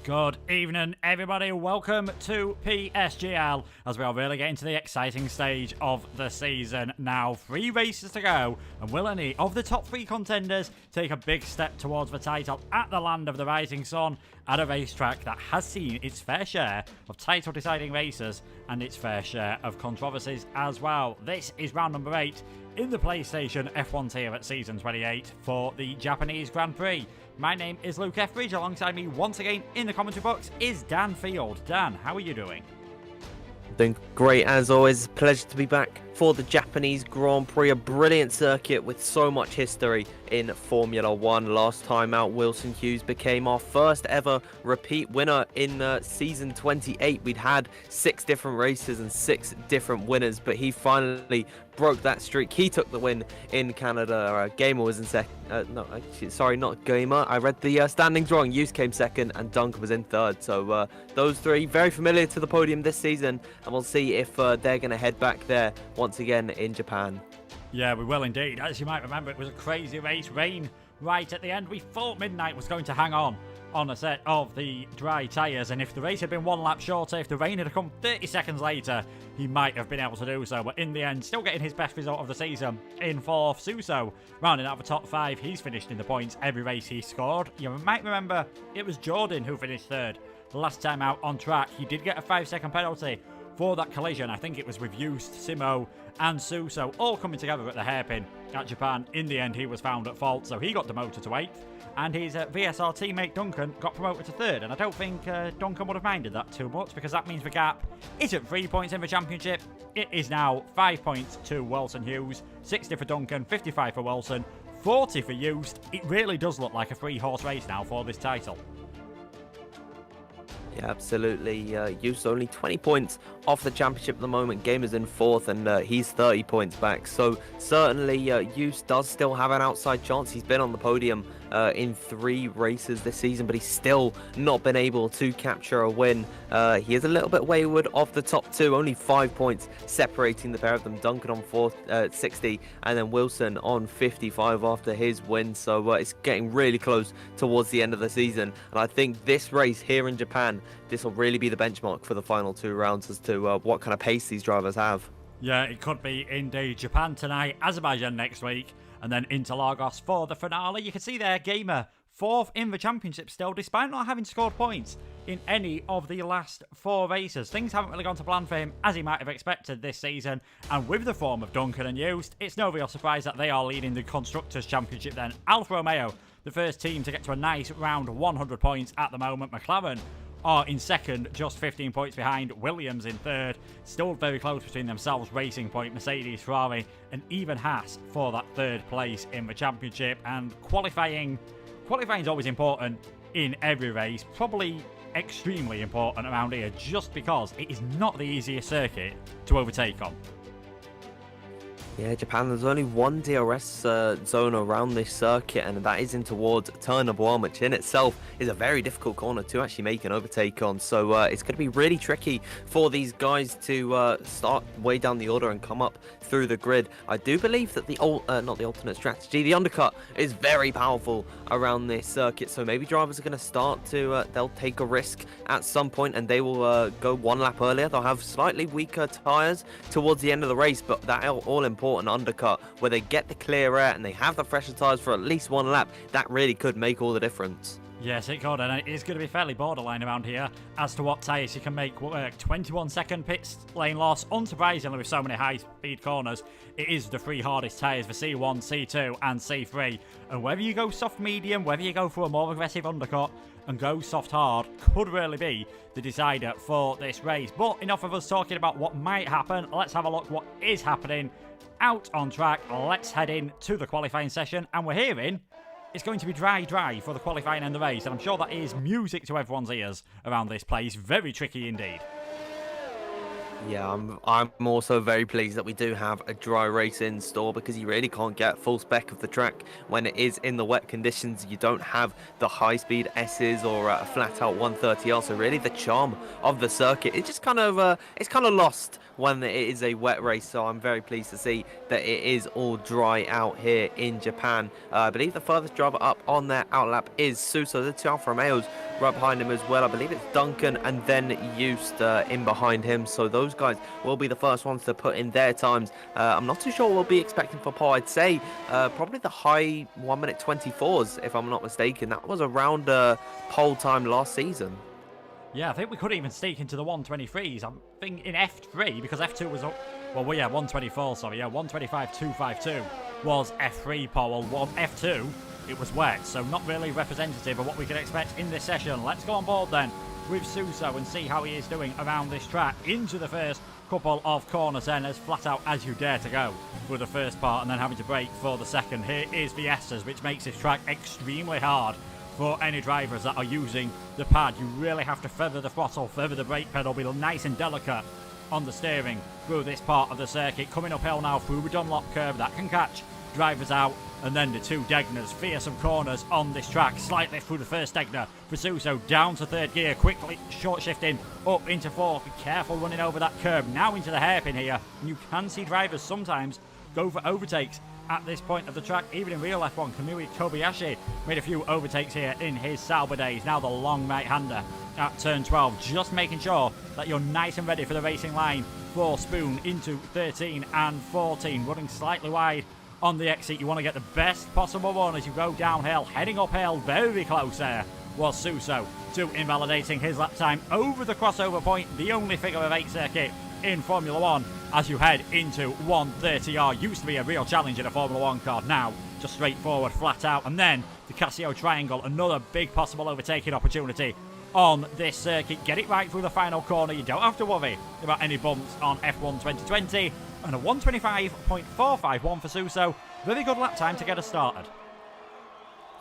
Good evening, everybody. Welcome to PSGL as we are really getting to the exciting stage of the season now. 3 races to go, and will any of the top 3 contenders take a big step towards the title at the land of the rising sun at a racetrack that has seen its fair share of title deciding races and its fair share of controversies as well. This is round number 8 in the PlayStation F1 tier at season 28 for the Japanese Grand Prix. My name is Luke Etheridge. Alongside me once again in the commentary box is Dan Field. Dan, how are you doing? Doing great as always. Pleasure to be back for the Japanese Grand Prix, a brilliant circuit with so much history in Formula 1. Last time out, Wilson Hughes became our first ever repeat winner in season 28. We'd had 6 different races and 6 different winners, but he finally broke that streak. He took the win in Canada. Gamer was in second. Sorry, not Gamer. I read the standings wrong. Hughes came second and Duncan was in third. So those 3 very familiar to the podium this season, and we'll see if they're going to head back there once again in Japan. Yeah, we will indeed. As you might remember, it was a crazy race. Rain right at the end. We thought Midnight was going to hang on a set of the dry tyres, and if the race had been 1 lap shorter, if the rain had come 30 seconds later, he might have been able to do so. But in the end, still getting his best result of the season in 4th. Suso rounding out the top 5. He's finished in the points every race he scored. You might remember it was Jordan who finished 3rd last time out on track. He did get a 5-second penalty for that collision. I think it was with Just, Simo and Suso all coming together at the hairpin at Japan. In the end, he was found at fault, so he got demoted to 8th. And his VSR teammate Duncan got promoted to 3rd. And I don't think Duncan would have minded that too much, because that means the gap isn't 3 points in the championship. It is now 5 points to Wilson Hughes, 60 for Duncan, 55 for Wilson, 40 for Just. It really does look like a 3-horse race now for this title. Yeah, absolutely. Hughes only 20 points off the championship at the moment. Gamer's in 4th, and he's 30 points back. So certainly Hughes does still have an outside chance. He's been on the podium in 3 races this season, but he's still not been able to capture a win. He is a little bit wayward off the top 2, only 5 points separating the pair of them. Duncan on 4th, 60, and then Wilson on 55 after his win. So it's getting really close towards the end of the season, and I think this race here in Japan, this will really be the benchmark for the final 2 rounds as to what kind of pace these drivers have. Yeah, it could be indeed. Japan tonight, Azerbaijan next week, and then Interlagos for the finale. You can see there, Gamer 4th in the championship still, despite not having scored points in any of the last 4 races. Things haven't really gone to plan for him as he might have expected this season, and with the form of Duncan and Just, it's no real surprise that they are leading the Constructors' Championship then. Alfa Romeo, the first team to get to a nice round 100 points at the moment. McLaren are in 2nd, just 15 points behind. Williams in 3rd, still very close between themselves. Racing Point, Mercedes, Ferrari, and even Haas for that 3rd place in the championship. And qualifying is always important in every race, probably extremely important around here, just because it is not the easiest circuit to overtake on. Yeah, Japan, there's only 1 DRS zone around this circuit, and that is in towards turn number 1, which in itself is a very difficult corner to actually make an overtake on. So it's going to be really tricky for these guys to start way down the order and come up through the grid. I do believe that the the undercut is very powerful around this circuit. So maybe drivers are going to start to, they'll take a risk at some point, and they will go 1 lap earlier. They'll have slightly weaker tyres towards the end of the race, but that all important undercut where they get the clear air and they have the fresher tyres for at least 1 lap, that really could make all the difference. Yes, it could, and it's going to be fairly borderline around here as to what tyres you can make work. 21-second pit lane loss, unsurprisingly with so many high-speed corners. It is the 3 hardest tyres for C1, C2 and C3, and whether you go soft-medium, whether you go for a more aggressive undercut and go soft-hard, could really be the decider for this race. But enough of us talking about what might happen. Let's have a look what is happening out on track. Let's head in to the qualifying session, and we're hearing it's going to be dry for the qualifying and the race, and I'm sure that is music to everyone's ears around this place. Very tricky indeed. Yeah, I'm also very pleased that we do have a dry race in store because you really can't get full spec of the track when it is in the wet conditions. You don't have the high-speed S's or a flat-out 130R. So really, the charm of the circuit it just it's kind of lost when it is a wet race. So I'm very pleased to see that it is all dry out here in Japan. I believe the furthest driver up on their outlap is Suso. The two Alfa Romeos right behind him as well. I believe it's Duncan and then Eust in behind him. So those guys will be the first ones to put in their times. I'm not too sure what we'll be expecting for Paul. I'd say probably the high 1 minute 24s, if I'm not mistaken. That was around pole time last season. Yeah, I think we could even sneak into the 123s. I'm thinking in F3 because F2 was up. Well, yeah, 124. Sorry, yeah, 125.252 was F3 pole. Well, F2 it was wet, so not really representative of what we can expect in this session. Let's go on board then with Suso and see how he is doing around this track. Into the first couple of corners then, as flat out as you dare to go for the first part and then having to brake for the second. Here is the S's, which makes this track extremely hard for any drivers that are using the pad. You really have to feather the throttle, feather the brake pedal, be nice and delicate on the steering through this part of the circuit. Coming uphill now through a Dunlop curve that can catch drivers out, and then the two Degners, fearsome corners on this track. Slightly through the first Degner for Suso, down to third gear, quickly short shifting up into fourth. Be careful running over that curb, now into the hairpin here. And you can see drivers sometimes go for overtakes at this point of the track. Even in real F1, Kamui Kobayashi made a few overtakes here in his Sauber days. Now the long right-hander at turn 12, just making sure that you're nice and ready for the racing line for Spoon into 13 and 14. Running slightly wide on the exit. You want to get the best possible run as you go downhill, heading uphill. Very close there was Suso to invalidating his lap time over the crossover point, the only figure of 8 circuit in Formula 1 as you head into 130R. Used to be a real challenge in a Formula 1 car, now just straightforward, flat out. And then the Casio Triangle, another big possible overtaking opportunity on this circuit. Get it right through the final corner. You don't have to worry about any bumps on F1 2020. And a 125.451 for Suso. Very good lap time to get us started.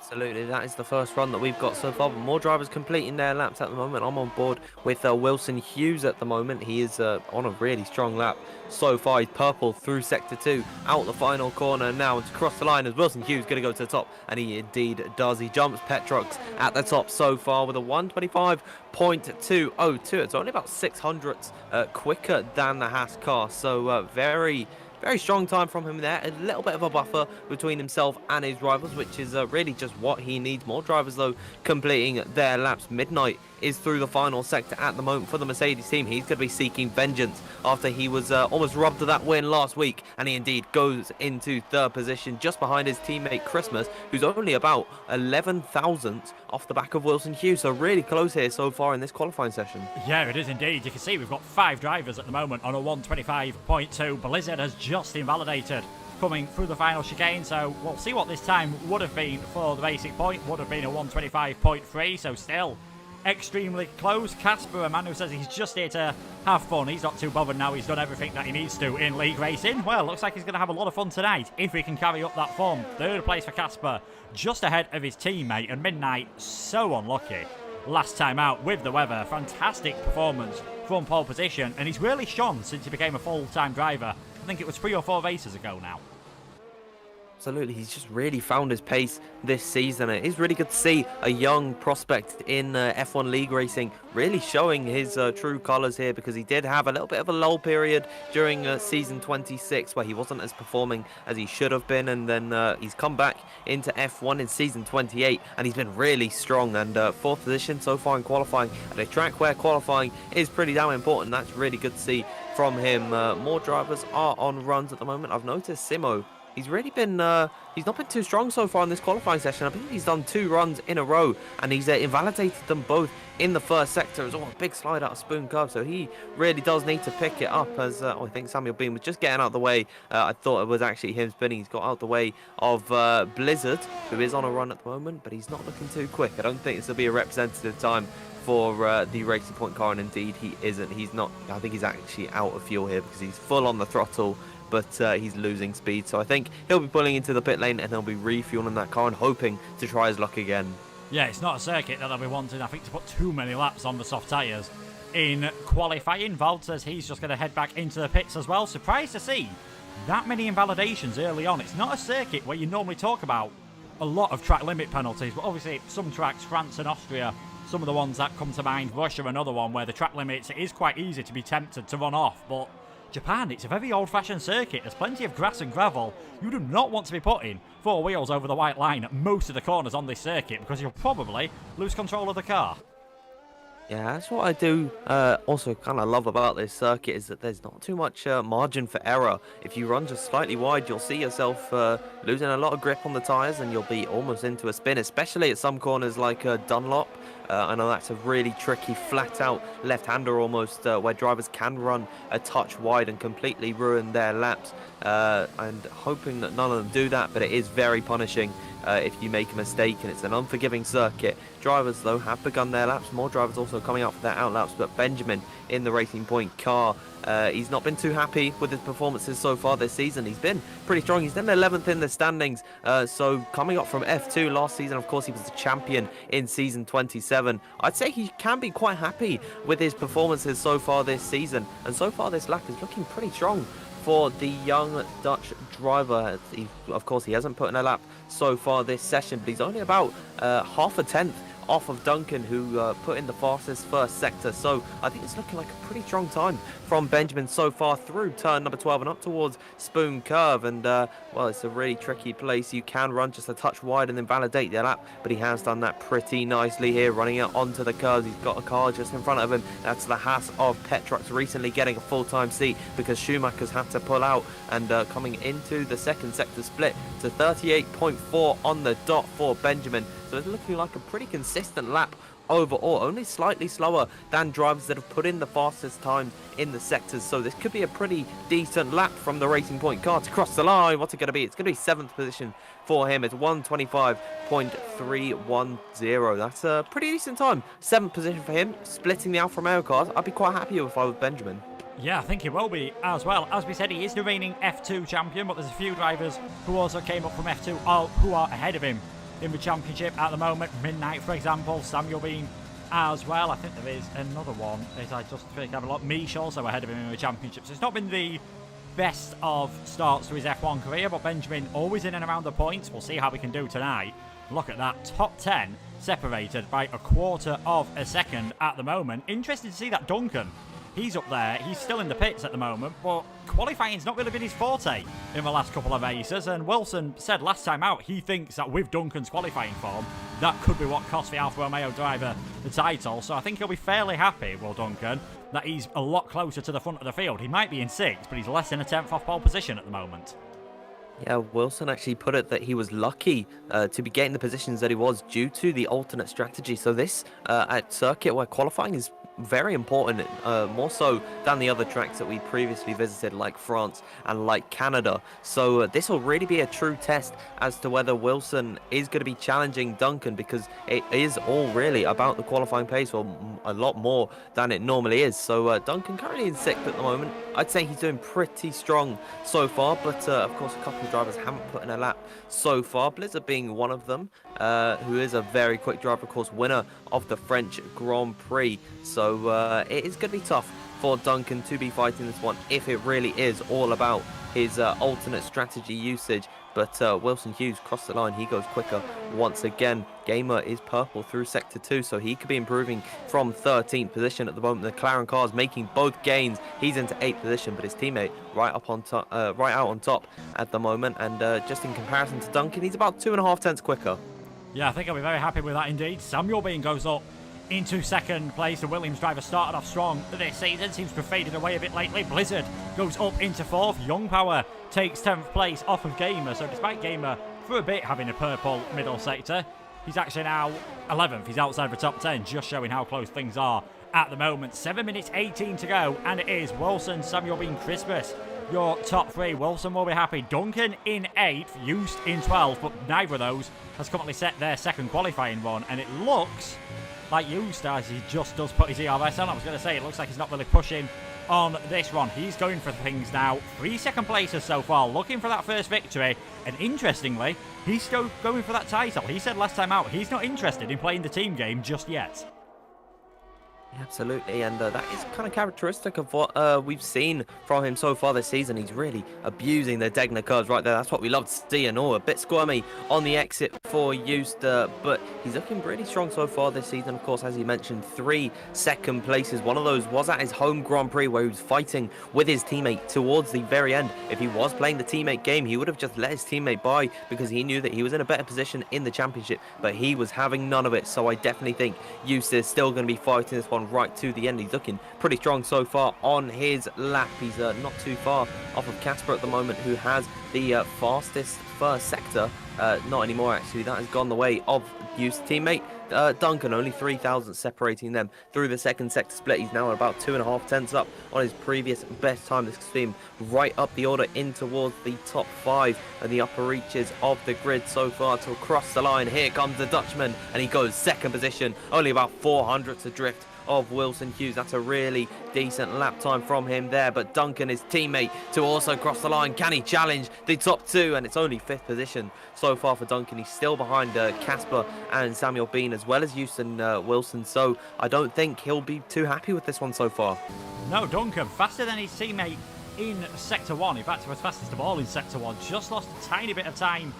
Absolutely, that is the first run that we've got so far. But more drivers completing their laps at the moment. I'm on board with Wilson Hughes at the moment. He is on a really strong lap so far. He's purple through sector 2, out the final corner now to cross the line as Wilson Hughes going to go to the top, and he indeed does. He jumps Petrox at the top so far with a 125.202. It's only about 600ths quicker than the Haas car, so very strong time from him there. A little bit of a buffer between himself and his rivals, which is really just what he needs. More drivers, though, completing their laps. Midnight is through the final sector at the moment for the Mercedes team. He's going to be seeking vengeance after he was almost robbed of that win last week, and he indeed goes into third position just behind his teammate Christmas, who's only about 11 thousandths off the back of Wilson Hughes. So really close here so far in this qualifying session. Yeah, it is indeed. You can see we've got 5 drivers at the moment on a 125.2. Blizzard has just invalidated coming through the final chicane, so we'll see what this time would have been for the basic point. Would have been a 125.3, so still extremely close. Casper, a man who says he's just here to have fun. He's not too bothered now. He's done everything that he needs to in league racing. Well, looks like he's going to have a lot of fun tonight if he can carry up that form. Third place for Casper, just ahead of his teammate. And Midnight, so unlucky last time out with the weather. Fantastic performance from pole position, and he's really shone since he became a full-time driver. I think it was 3 or 4 races ago now. Absolutely, he's just really found his pace this season. It is really good to see a young prospect in F1 League Racing really showing his true colours here, because he did have a little bit of a lull period during season 26 where he wasn't as performing as he should have been, and then he's come back into F1 in season 28 and he's been really strong, and 4th position so far in qualifying at a track where qualifying is pretty damn important. That's really good to see from him. More drivers are on runs at the moment. I've noticed Simo, he's really been, he's not been too strong so far in this qualifying session. I believe he's done 2 runs in a row, and he's invalidated them both in the first sector. It was a big slide out of Spoon Curve, so he really does need to pick it up, as I think Samuel Bean was just getting out of the way. I thought it was actually him spinning. He's got out the way of Blizzard, who is on a run at the moment, but he's not looking too quick. I don't think this will be a representative time for the Racing Point car, and indeed he isn't. He's not, I think he's actually out of fuel here because he's full on the throttle, but he's losing speed. So I think he'll be pulling into the pit lane and he'll be refueling that car and hoping to try his luck again. Yeah, it's not a circuit that I'll be wanting, I think, to put too many laps on the soft tyres in qualifying. Vald says he's just going to head back into the pits as well. Surprised to see that many invalidations early on. It's not a circuit where you normally talk about a lot of track limit penalties, but obviously some tracks, France and Austria, some of the ones that come to mind, Russia, another one where the track limits, it is quite easy to be tempted to run off, but Japan, it's a very old-fashioned circuit. There's plenty of grass and gravel. You do not want to be putting four wheels over the white line at most of the corners on this circuit because you'll probably lose control of the car. Yeah, that's what I do also kind of love about this circuit is that there's not too much margin for error. If you run just slightly wide, you'll see yourself losing a lot of grip on the tyres and you'll be almost into a spin, especially at some corners like Dunlop. I know that's a really tricky, flat-out left-hander almost, where drivers can run a touch wide and completely ruin their laps. And hoping that none of them do that, but it is very punishing if you make a mistake, and it's an unforgiving circuit. Drivers, though, have begun their laps. More drivers also coming out for their out laps, but Benjamin in the Racing Point car, he's not been too happy with his performances so far this season. He's been pretty strong. He's done 11th in the standings, so coming up from F2 last season, of course, he was the champion in season 27. I'd say he can be quite happy with his performances so far this season, and so far this lap is looking pretty strong for the young Dutch driver. Of course, he hasn't put in a lap so far this session, but he's only about half a tenth off of Duncan, who put in the fastest first sector. So I think it's looking like a pretty strong time from Benjamin so far through turn number 12 and up towards Spoon Curve. And well, it's a really tricky place. You can run just a touch wide and then validate the lap, but he has done that pretty nicely here, running it onto the curves. He's got a car just in front of him. That's the Haas of Petrox, recently getting a full-time seat because Schumacher's had to pull out, and coming into the second sector split to 38.4 on the dot for Benjamin. So it's looking like a pretty consistent lap overall, only slightly slower than drivers that have put in the fastest times in the sectors. So this could be a pretty decent lap from the Racing Point car to cross the line. What's it going to be? It's going to be 7th position for him. It's 1:25.310. That's a pretty decent time. 7th position for him, splitting the Alfa Romeo cars. I'd be quite happy if I was Benjamin. Yeah, I think he will be as well. As we said, he is the reigning F2 champion, but there's a few drivers who also came up from F2 who are ahead of him in the championship at the moment. Midnight, for example, Samuel Bean as well. I think there is another one. As I just think I have a lot. Mish also ahead of him in the championship. So it's not been the best of starts to his F1 career, but Benjamin always in and around the points. We'll see how we can do tonight. Look at that, top 10 separated by a quarter of a second at the moment. Interesting to see that Duncan, he's up there. He's still in the pits at the moment, but qualifying's not really been his forte in the last couple of races. And Wilson said last time out he thinks that with Duncan's qualifying form, that could be what cost the Alfa Romeo driver the title. So I think he'll be fairly happy, Will Duncan, that he's a lot closer to the front of the field. He might be in 6th, but he's less than a 10th off pole position at the moment. Yeah, Wilson actually put it that he was lucky to be getting the positions that he was due to the alternate strategy. So this at circuit where qualifying is very important, more so than the other tracks that we previously visited like France and like Canada. So this will really be a true test as to whether Wilson is going to be challenging Duncan, because it is all really about the qualifying pace, or a lot more than it normally is. So Duncan currently in 6th at the moment. I'd say he's doing pretty strong so far, but of course a couple of drivers haven't put in a lap so far, Blizzard being one of them, who is a very quick driver, of course, winner of the French Grand Prix. So it is going to be tough for Duncan to be fighting this one if it really is all about his alternate strategy usage. But Wilson Hughes crossed the line. He goes quicker once again. Gamer is purple through sector 2, so he could be improving from 13th position at the moment. The McLaren car is making both gains. He's into 8th position, but his teammate right up on top, right out on top at the moment. And just in comparison to Duncan, he's about 2.5 tenths quicker. Yeah, I think I'll be very happy with that indeed. Samuel Bean goes up into 2nd place. The Williams driver started off strong this season, seems to have faded away a bit lately. Blizzard goes up into 4th. Young Power takes 10th place off of Gamer. So despite Gamer for a bit having a purple middle sector, he's actually now 11th. He's outside the top 10, just showing how close things are at the moment. 7 minutes 18 to go, and it is Wilson, Samuel Bean, Christmas, your top 3. Wilson will be happy. Duncan in 8th, Just in 12th, but neither of those has currently set their second qualifying run, and it looks like Just as he just does put his ERS on. I was going to say, it looks like he's not really pushing on this one. He's going for things now. 3 second places so far, looking for that first victory. And interestingly, he's still going for that title. He said last time out, he's not interested in playing the team game just yet. Absolutely, and that is kind of characteristic of what we've seen from him so far this season. He's really abusing the Degner curves right there. That's what we love to see, and a bit squirmy on the exit for Euster, but he's looking really strong so far this season. Of course, as he mentioned, 3 second places. One of those was at his home Grand Prix where he was fighting with his teammate towards the very end. If he was playing the teammate game, he would have just let his teammate by because he knew that he was in a better position in the championship, but he was having none of it. So I definitely think Euster is still going to be fighting this one right to the end. He's looking pretty strong so far on his lap. He's not too far off of Casper at the moment, who has the fastest first sector. Not anymore, actually. That has gone the way of Eusta's teammate. Duncan, only 3,000 separating them through the second sector split. He's now at about 2.5 tenths up on his previous best time. This could him right up the order in towards the top 5 and the upper reaches of the grid so far to cross the line. Here comes the Dutchman, and he goes second position, only about 400 to drift of Wilson Hughes. That's a really decent lap time from him there, but Duncan, his teammate, to also cross the line. Can he challenge the top 2? And it's only 5th position so far for Duncan. He's still behind Casper and Samuel Bean, as well as Houston Wilson, so I don't think he'll be too happy with this one so far. No, Duncan, faster than his teammate in Sector 1. In fact, he was fastest of all in Sector 1. Just lost a tiny bit of time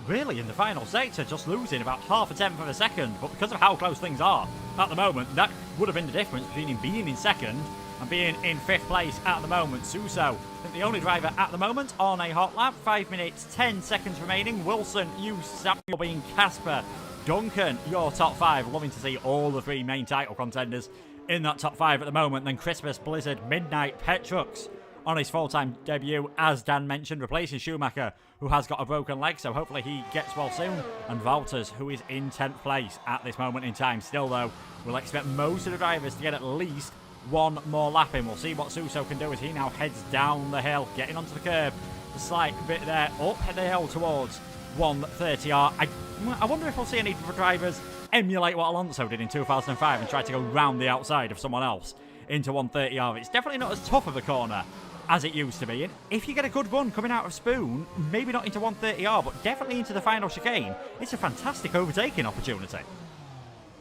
really in the final sector, just losing about half a tenth of a second, but because of how close things are at the moment, that would have been the difference between him being in second and being in 5th place at the moment. Suso, I think the only driver at the moment on a hot lap. 5 minutes 10 seconds remaining. Wilson, you, Samuel Bean, Casper, Duncan, your top 5. Loving to see all the 3 main title contenders in that top 5 at the moment. Then Christmas, Blizzard, Midnight, Petrux on his full-time debut, as Dan mentioned, replacing Schumacher, who has got a broken leg, so hopefully he gets well soon. And Valters, who is in 10th place at this moment in time. Still, though, we'll expect most of the drivers to get at least one more lap in. We'll see what Suso can do as he now heads down the hill, getting onto the curb. A slight bit there, up the hill towards 130R. I wonder if we'll see any drivers emulate what Alonso did in 2005 and try to go round the outside of someone else into 130R. It's definitely not as tough of a corner as it used to be. And if you get a good run coming out of Spoon, maybe not into 130R, but definitely into the final chicane, it's a fantastic overtaking opportunity.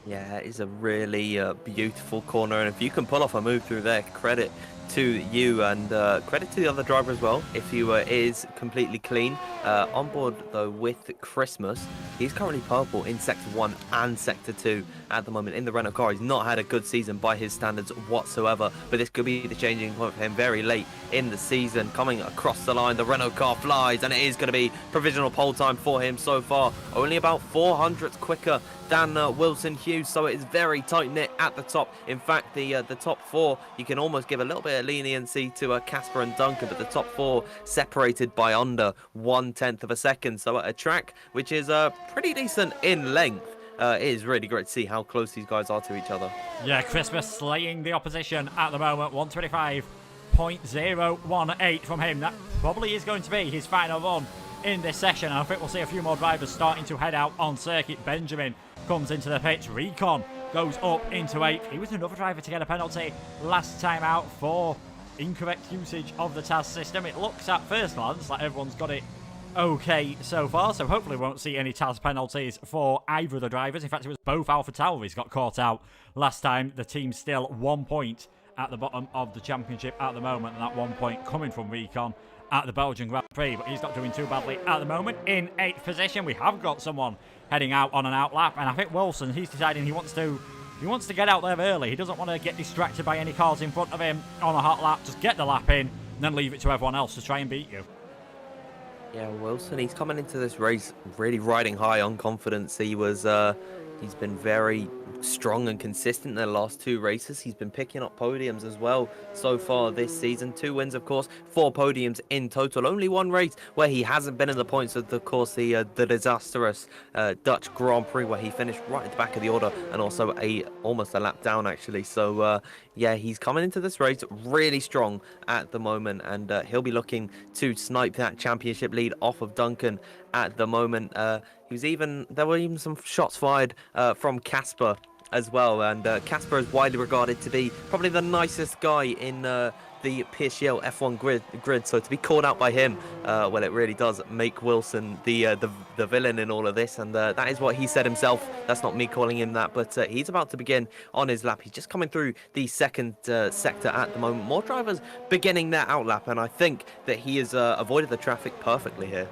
Yeah, it is a really beautiful corner, and if you can pull off a move through there, credit to you, and credit to the other driver as well if he is completely clean. On board though with Christmas, he's currently purple in Sector 1 and Sector 2 at the moment in the Renault car. He's not had a good season by his standards whatsoever, but this could be the changing point for him very late in the season. Coming across the line, the Renault car flies, and it is going to be provisional pole time for him so far. Only about 400 quicker than Wilson Hughes, so it is very tight-knit at the top. In fact, the top 4, you can almost give a little bit of leniency to Casper and Duncan, but the top 4 separated by under 1/10 of a second, so at a track which is pretty decent in length. It is really great to see how close these guys are to each other. Yeah, Christmas slaying the opposition at the moment. 125.018 from him. That probably is going to be his final run in this session. I think we'll see a few more drivers starting to head out on circuit. Benjamin comes into the pits. Recon goes up into 8th. He was another driver to get a penalty last time out for incorrect usage of the TAS system. It looks at first glance like everyone's got it okay so far, so hopefully we won't see any TAS penalties for either of the drivers. In fact, it was both Alpha Tauris got caught out last time. The team's still 1 point at the bottom of the championship at the moment, and that 1 point coming from Recon at the Belgian Grand Prix, but he's not doing too badly at the moment. In 8th position, we have got someone heading out on an out lap, and I think Wilson, he's deciding he wants to get out there early. He doesn't want to get distracted by any cars in front of him on a hot lap. Just get the lap in and then leave it to everyone else to try and beat you. Yeah, Wilson, he's coming into this race really riding high on confidence. He's been very strong and consistent in the last 2 races. He's been picking up podiums as well so far this season. 2 wins, of course, 4 podiums in total. Only 1 race where he hasn't been in the points, of course, the disastrous Dutch Grand Prix, where he finished right at the back of the order and also almost a lap down, actually. So yeah, he's coming into this race really strong at the moment, and he'll be looking to snipe that championship lead off of Duncan at the moment. There were even some shots fired from Casper as well. And Casper is widely regarded to be probably the nicest guy in the PSGL F1 grid. So to be called out by him, well, it really does make Wilson the villain in all of this. And that is what he said himself. That's not me calling him that, but he's about to begin on his lap. He's just coming through the second sector at the moment. More drivers beginning their outlap, and I think that he has avoided the traffic perfectly here.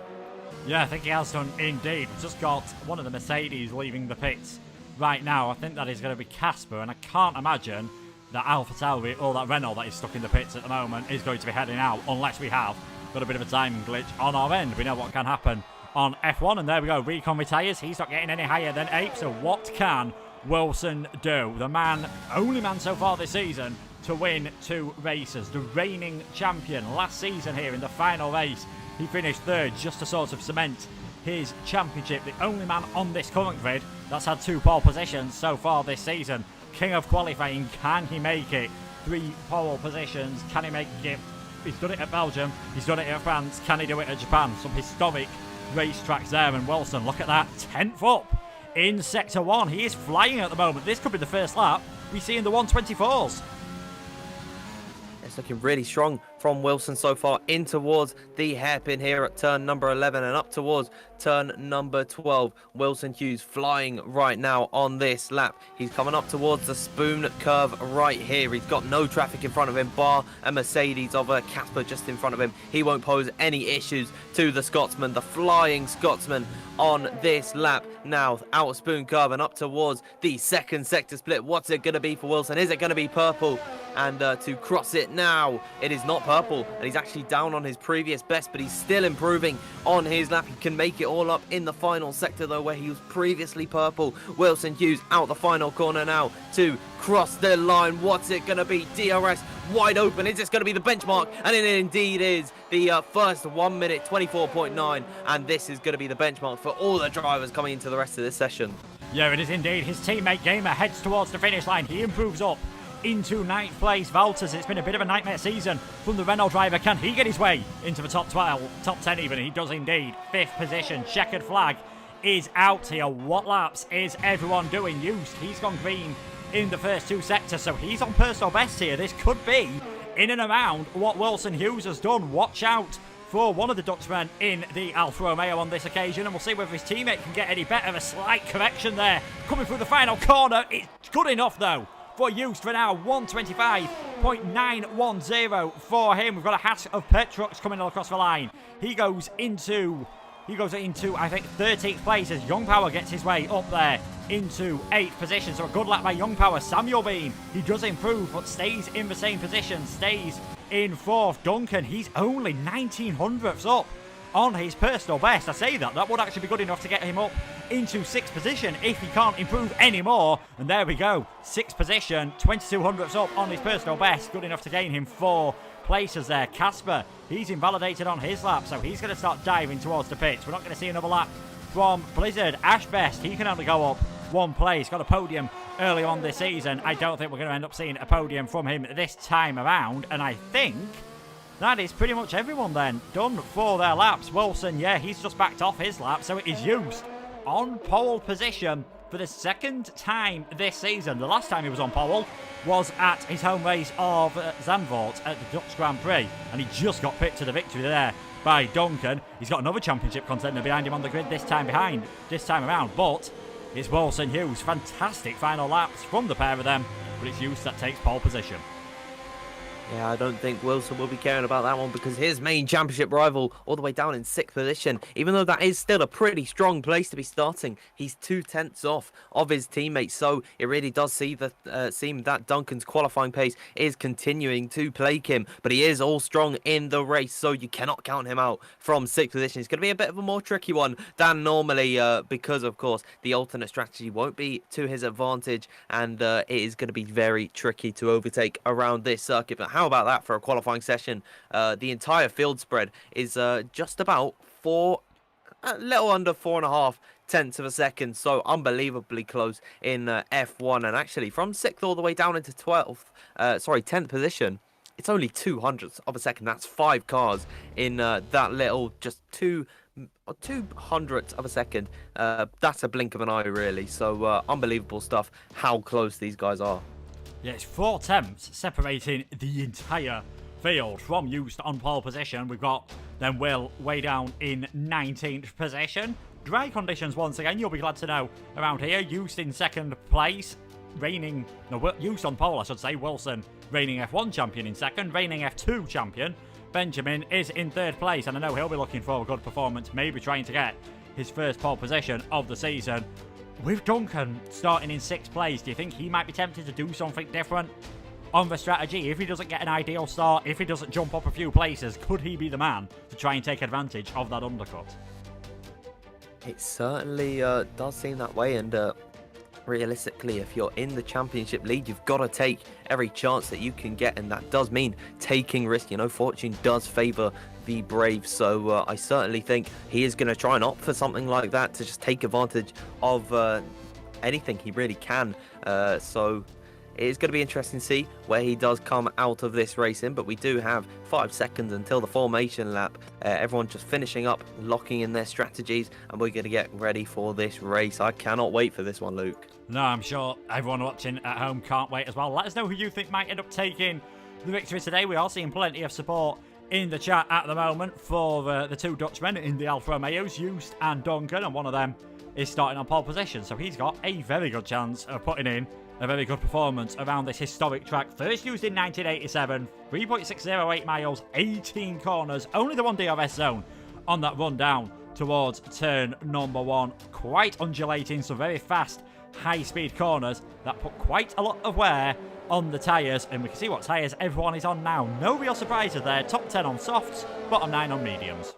Yeah, I think he has done indeed. We've just got one of the Mercedes leaving the pits right now. I think that is going to be Casper, and I can't imagine that AlphaTauri or that Renault that is stuck in the pits at the moment is going to be heading out unless we have got a bit of a timing glitch on our end. We know what can happen on F1, and there we go. Recon retires. He's not getting any higher than 8, so what can Wilson do? The man, only man so far this season to win 2 races. The reigning champion last season here in the final race. He finished 3rd just to sort of cement his championship. The only man on this current grid that's had 2 pole positions so far this season. King of qualifying, can he make it? 3 pole positions, can he make it? He's done it at Belgium, he's done it at France, can he do it at Japan? Some historic racetracks there, and Wilson, look at that, 10th up in Sector 1. He is flying at the moment. This could be the first lap we see in the 124s. It's looking really strong from Wilson so far, in towards the hairpin here at turn number 11 and up towards turn number 12. Wilson Hughes flying right now on this lap. He's coming up towards the spoon curve right here. He's got no traffic in front of him, bar a Mercedes of a Casper just in front of him. He won't pose any issues to the Scotsman, the flying Scotsman on this lap. Now out of spoon curve and up towards the second sector split. What's it going to be for Wilson? Is it going to be purple? And to cross it now, it is not purple, and he's actually down on his previous best, but he's still improving on his lap. He can make it all up in the final sector though, where he was previously purple. Wilson Hughes out the final corner now to cross the line. What's it going to be? DRS wide open. Is this going to be the benchmark? And it indeed is. The first 1 minute 24.9, and this is going to be the benchmark for all the drivers coming into the rest of this session. Yeah, it is indeed. His teammate Gamer heads towards the finish line. He improves up into 9th place. Valters, it's been a bit of a nightmare season from the Renault driver. Can he get his way into the top 12, top 10 even? He does indeed. 5th position. Checkered flag is out here. What laps is everyone doing? Used, he's gone green in the first 2 sectors, so he's on personal best here. This could be in and around what Wilson Hughes has done. Watch out for one of the Dutchmen in the Alfa Romeo on this occasion, and we'll see whether his teammate can get any better. A slight correction there coming through the final corner. It's good enough though for Hughes for now. 125.910 for him. We've got a hat of pet trucks coming across the line. He goes into I think 13th place as Young Power gets his way up there into 8th position. So a good lap by Young Power. Samuel Bean, he does improve but stays in the same position, stays in 4th. Duncan, he's only 1900ths up on his personal best. I say that would actually be good enough to get him up into 6th position if he can't improve anymore. And there we go, 6th position, 2200ths up on his personal best, good enough to gain him 4 places there. Casper, he's invalidated on his lap, so he's going to start diving towards the pits. We're not going to see another lap from Blizzard. Ashbest, he can only go up 1 place, got a podium early on this season. I don't think we're going to end up seeing a podium from him this time around, and I think that is pretty much everyone then done for their laps. Wilson, yeah, he's just backed off his lap, so it is Used on pole position for the 2nd time this season. The last time he was on pole was at his home race of Zandvoort at the Dutch Grand Prix, and he just got pipped to the victory there by Duncan. He's got another championship contender behind him on the grid this time around, but it's Wilson Hughes. Fantastic final laps from the pair of them, but it's Hughes that takes pole position. Yeah, I don't think Wilson will be caring about that one, because his main championship rival all the way down in 6th position, even though that is still a pretty strong place to be starting, he's 2/10 off of his teammates. So it really does seem that Duncan's qualifying pace is continuing to plague him, but he is all strong in the race, so you cannot count him out from 6th position. It's going to be a bit of a more tricky one than normally, because of course the alternate strategy won't be to his advantage, and it is going to be very tricky to overtake around this circuit. But how about that for a qualifying session? The entire field spread is just about a little under 4.5 tenths of a second, so unbelievably close in F1. And actually from 6th all the way down into 10th position, it's only 200ths of a second. That's 5 cars in that little, just 2 200th of a second. That's a blink of an eye, really. So unbelievable stuff. How close these guys are. Yeah, it's 4 tenths separating the entire field from Used on pole position. We've got then Will way down in 19th position. Dry conditions once again, you'll be glad to know, around here. Used in second place. Used on pole, I should say. Wilson, reigning F1 champion in second. Reigning F2 champion. Benjamin is in third place, and I know he'll be looking for a good performance, maybe trying to get his first pole position of the season. With Duncan starting in 6th place, do you think he might be tempted to do something different on the strategy? If he doesn't get an ideal start, if he doesn't jump up a few places, could he be the man to try and take advantage of that undercut? It certainly does seem that way, and realistically, if you're in the championship lead, you've got to take every chance that you can get, and that does mean taking risk. You know, fortune does favour the brave, so I certainly think he is going to try and opt for something like that to just take advantage of anything he really can. So it is going to be interesting to see where he does come out of this racing, but we do have 5 seconds until the formation lap. Everyone just finishing up, locking in their strategies, and we're going to get ready for this race. I cannot wait for this one, Luke. No, I'm sure everyone watching at home can't wait as well. Let us know who you think might end up taking the victory today. We are seeing plenty of support in the chat at the moment for the 2 Dutchmen in the Alfa Romeos, Used and Duncan, and one of them is starting on pole position, so he's got a very good chance of putting in a very good performance around this historic track. First used in 1987, 3.608 miles, 18 corners, only the 1 DRS zone on that run down towards turn number 1. Quite undulating, so very fast, high-speed corners that put quite a lot of wear on the tyres, and we can see what tyres everyone is on now. No real surprises there. Top 10 on softs, bottom 9 on mediums.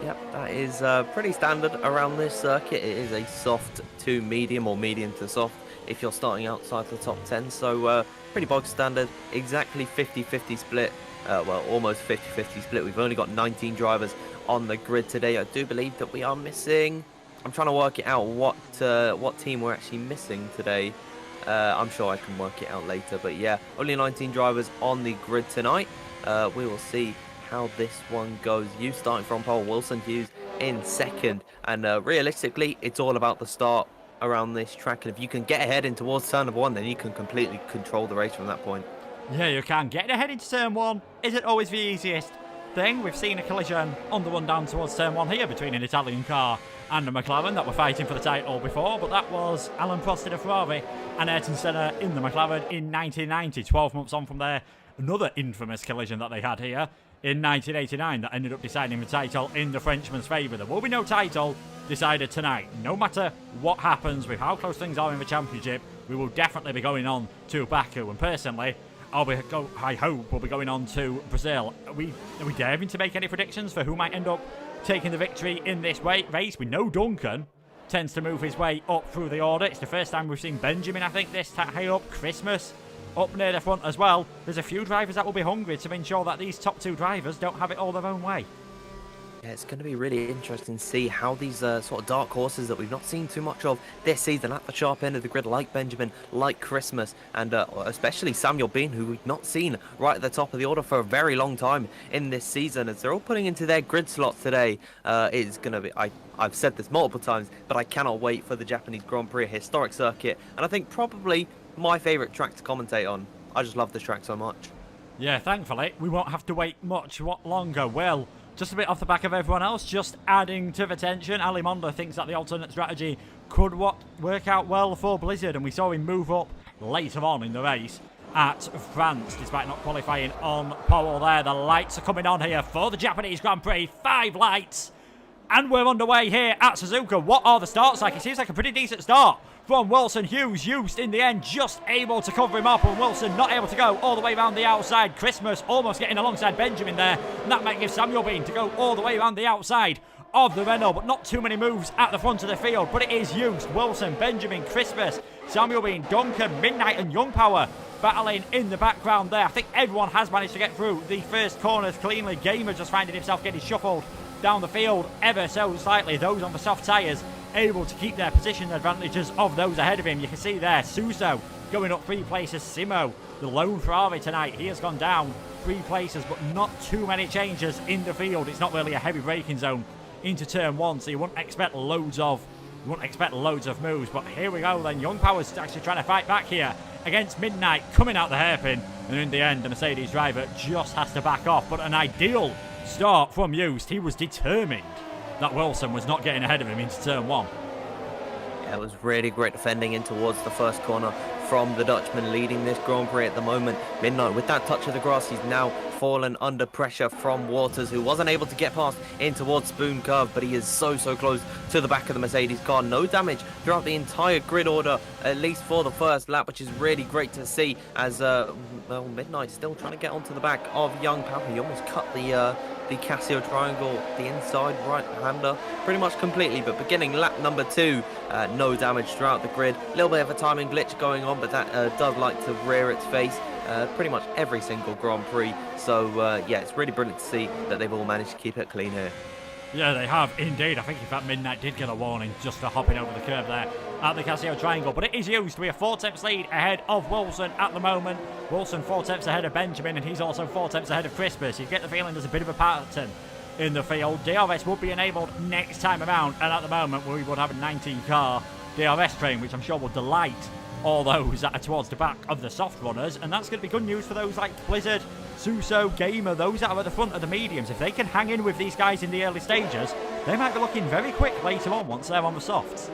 Yep, that is pretty standard around this circuit. It is a soft to medium or medium to soft if you're starting outside the top 10. So pretty bog standard, exactly 50-50 split. Well, almost 50-50 split. We've only got 19 drivers on the grid today. I do believe that we are missing... I'm trying to work it out what team we're actually missing today. I'm sure I can work it out later. But yeah, only 19 drivers on the grid tonight. We will see how this one goes. You starting from pole, Wilson Hughes in second. And realistically, it's all about the start around this track. And if you can get ahead in towards turn number 1, then you can completely control the race from that point. Yeah, you can. Getting ahead into turn 1 isn't always the easiest thing. We've seen a collision on the run down towards turn 1 here between an Italian car and a McLaren that were fighting for the title before, but that was Alan Prost in a Ferrari and Ayrton Senna in the McLaren in 1990. 12 months on from there, another infamous collision that they had here in 1989 that ended up deciding the title in the Frenchman's favour. There will be no title decided tonight. No matter what happens with how close things are in the championship, we will definitely be going on to Baku, and personally, I hope we'll be going on to Brazil. Are we daring to make any predictions for who might end up taking the victory in this race? We know Duncan tends to move his way up through the order. It's the first time we've seen Benjamin, I think, this high up. Christmas up near the front as well. There's a few drivers that will be hungry to ensure that these top 2 drivers don't have it all their own way. Yeah, it's going to be really interesting to see how these sort of dark horses that we've not seen too much of this season at the sharp end of the grid, like Benjamin, like Christmas, and especially Samuel Bean, who we've not seen right at the top of the order for a very long time in this season, as they're all putting into their grid slots today. It's going to be, I've said this multiple times, but I cannot wait for the Japanese Grand Prix, a historic circuit, and I think probably my favourite track to commentate on. I just love this track so much. Yeah, thankfully, we won't have to wait much longer. Well, just a bit off the back of everyone else, just adding to the tension, Ali Mondo thinks that the alternate strategy could work out well for Blizzard, and we saw him move up later on in the race at France, despite not qualifying on pole there. The lights are coming on here for the Japanese Grand Prix. 5 lights, and we're underway here at Suzuka. What are the starts like? It seems like a pretty decent start from Wilson Hughes. Used in the end, just able to cover him up, and Wilson not able to go all the way around the outside. Christmas almost getting alongside Benjamin there, and that might give Samuel Bean to go all the way around the outside of the Renault, but not too many moves at the front of the field. But it is Used, Wilson, Benjamin, Christmas, Samuel Bean, Duncan, Midnight and Young Power battling in the background there. I think everyone has managed to get through the first corners cleanly. Gamer just finding himself getting shuffled down the field ever so slightly. Those on the soft tyres able to keep their position advantages of those ahead of him. You can see there, Suso Going up 3 places, Simo, the lone Ferrari tonight. He has gone down 3 places, but not too many changes in the field. It's not really a heavy braking zone into turn 1, so you wouldn't expect loads of moves. But here we go then. Young Power's actually trying to fight back here against Midnight, coming out the hairpin. And in the end, the Mercedes driver just has to back off. But an ideal start from Used. He was determined that Wilson was not getting ahead of him into turn 1. Yeah, it was really great defending in towards the first corner from the Dutchman leading this Grand Prix at the moment. Midnight with that touch of the grass, he's now fallen under pressure from Waters, who wasn't able to get past in towards Spoon Curve, but he is so close to the back of the Mercedes car. No damage throughout the entire grid order, at least for the first lap, which is really great to see as well, Midnight still trying to get onto the back of Young Power. He almost cut the Casio triangle, the inside right-hander, pretty much completely. But beginning lap number 2, no damage throughout the grid. A little bit of a timing glitch going on, but that does like to rear its face pretty much every single Grand Prix. So yeah, it's really brilliant to see that they've all managed to keep it clean here. Yeah, they have indeed. I think in fact Midnight did get a warning just for hopping over the curb there at the Casio triangle. But it is Used to be a 4-tenths lead ahead of Wilson at the moment. Wilson 4-tenths ahead of Benjamin, and he's also 4-tenths ahead of Christmas. You get the feeling there's a bit of a pattern in the field. DRS will be enabled next time around, and at the moment we would have a 19-car DRS train, which I'm sure will delight all those that are towards the back of the soft runners, and that's going to be good news for those like Blizzard, Suso, Gamer, those that are at the front of the mediums. If they can hang in with these guys in the early stages, they might be looking very quick later on once they're on the softs.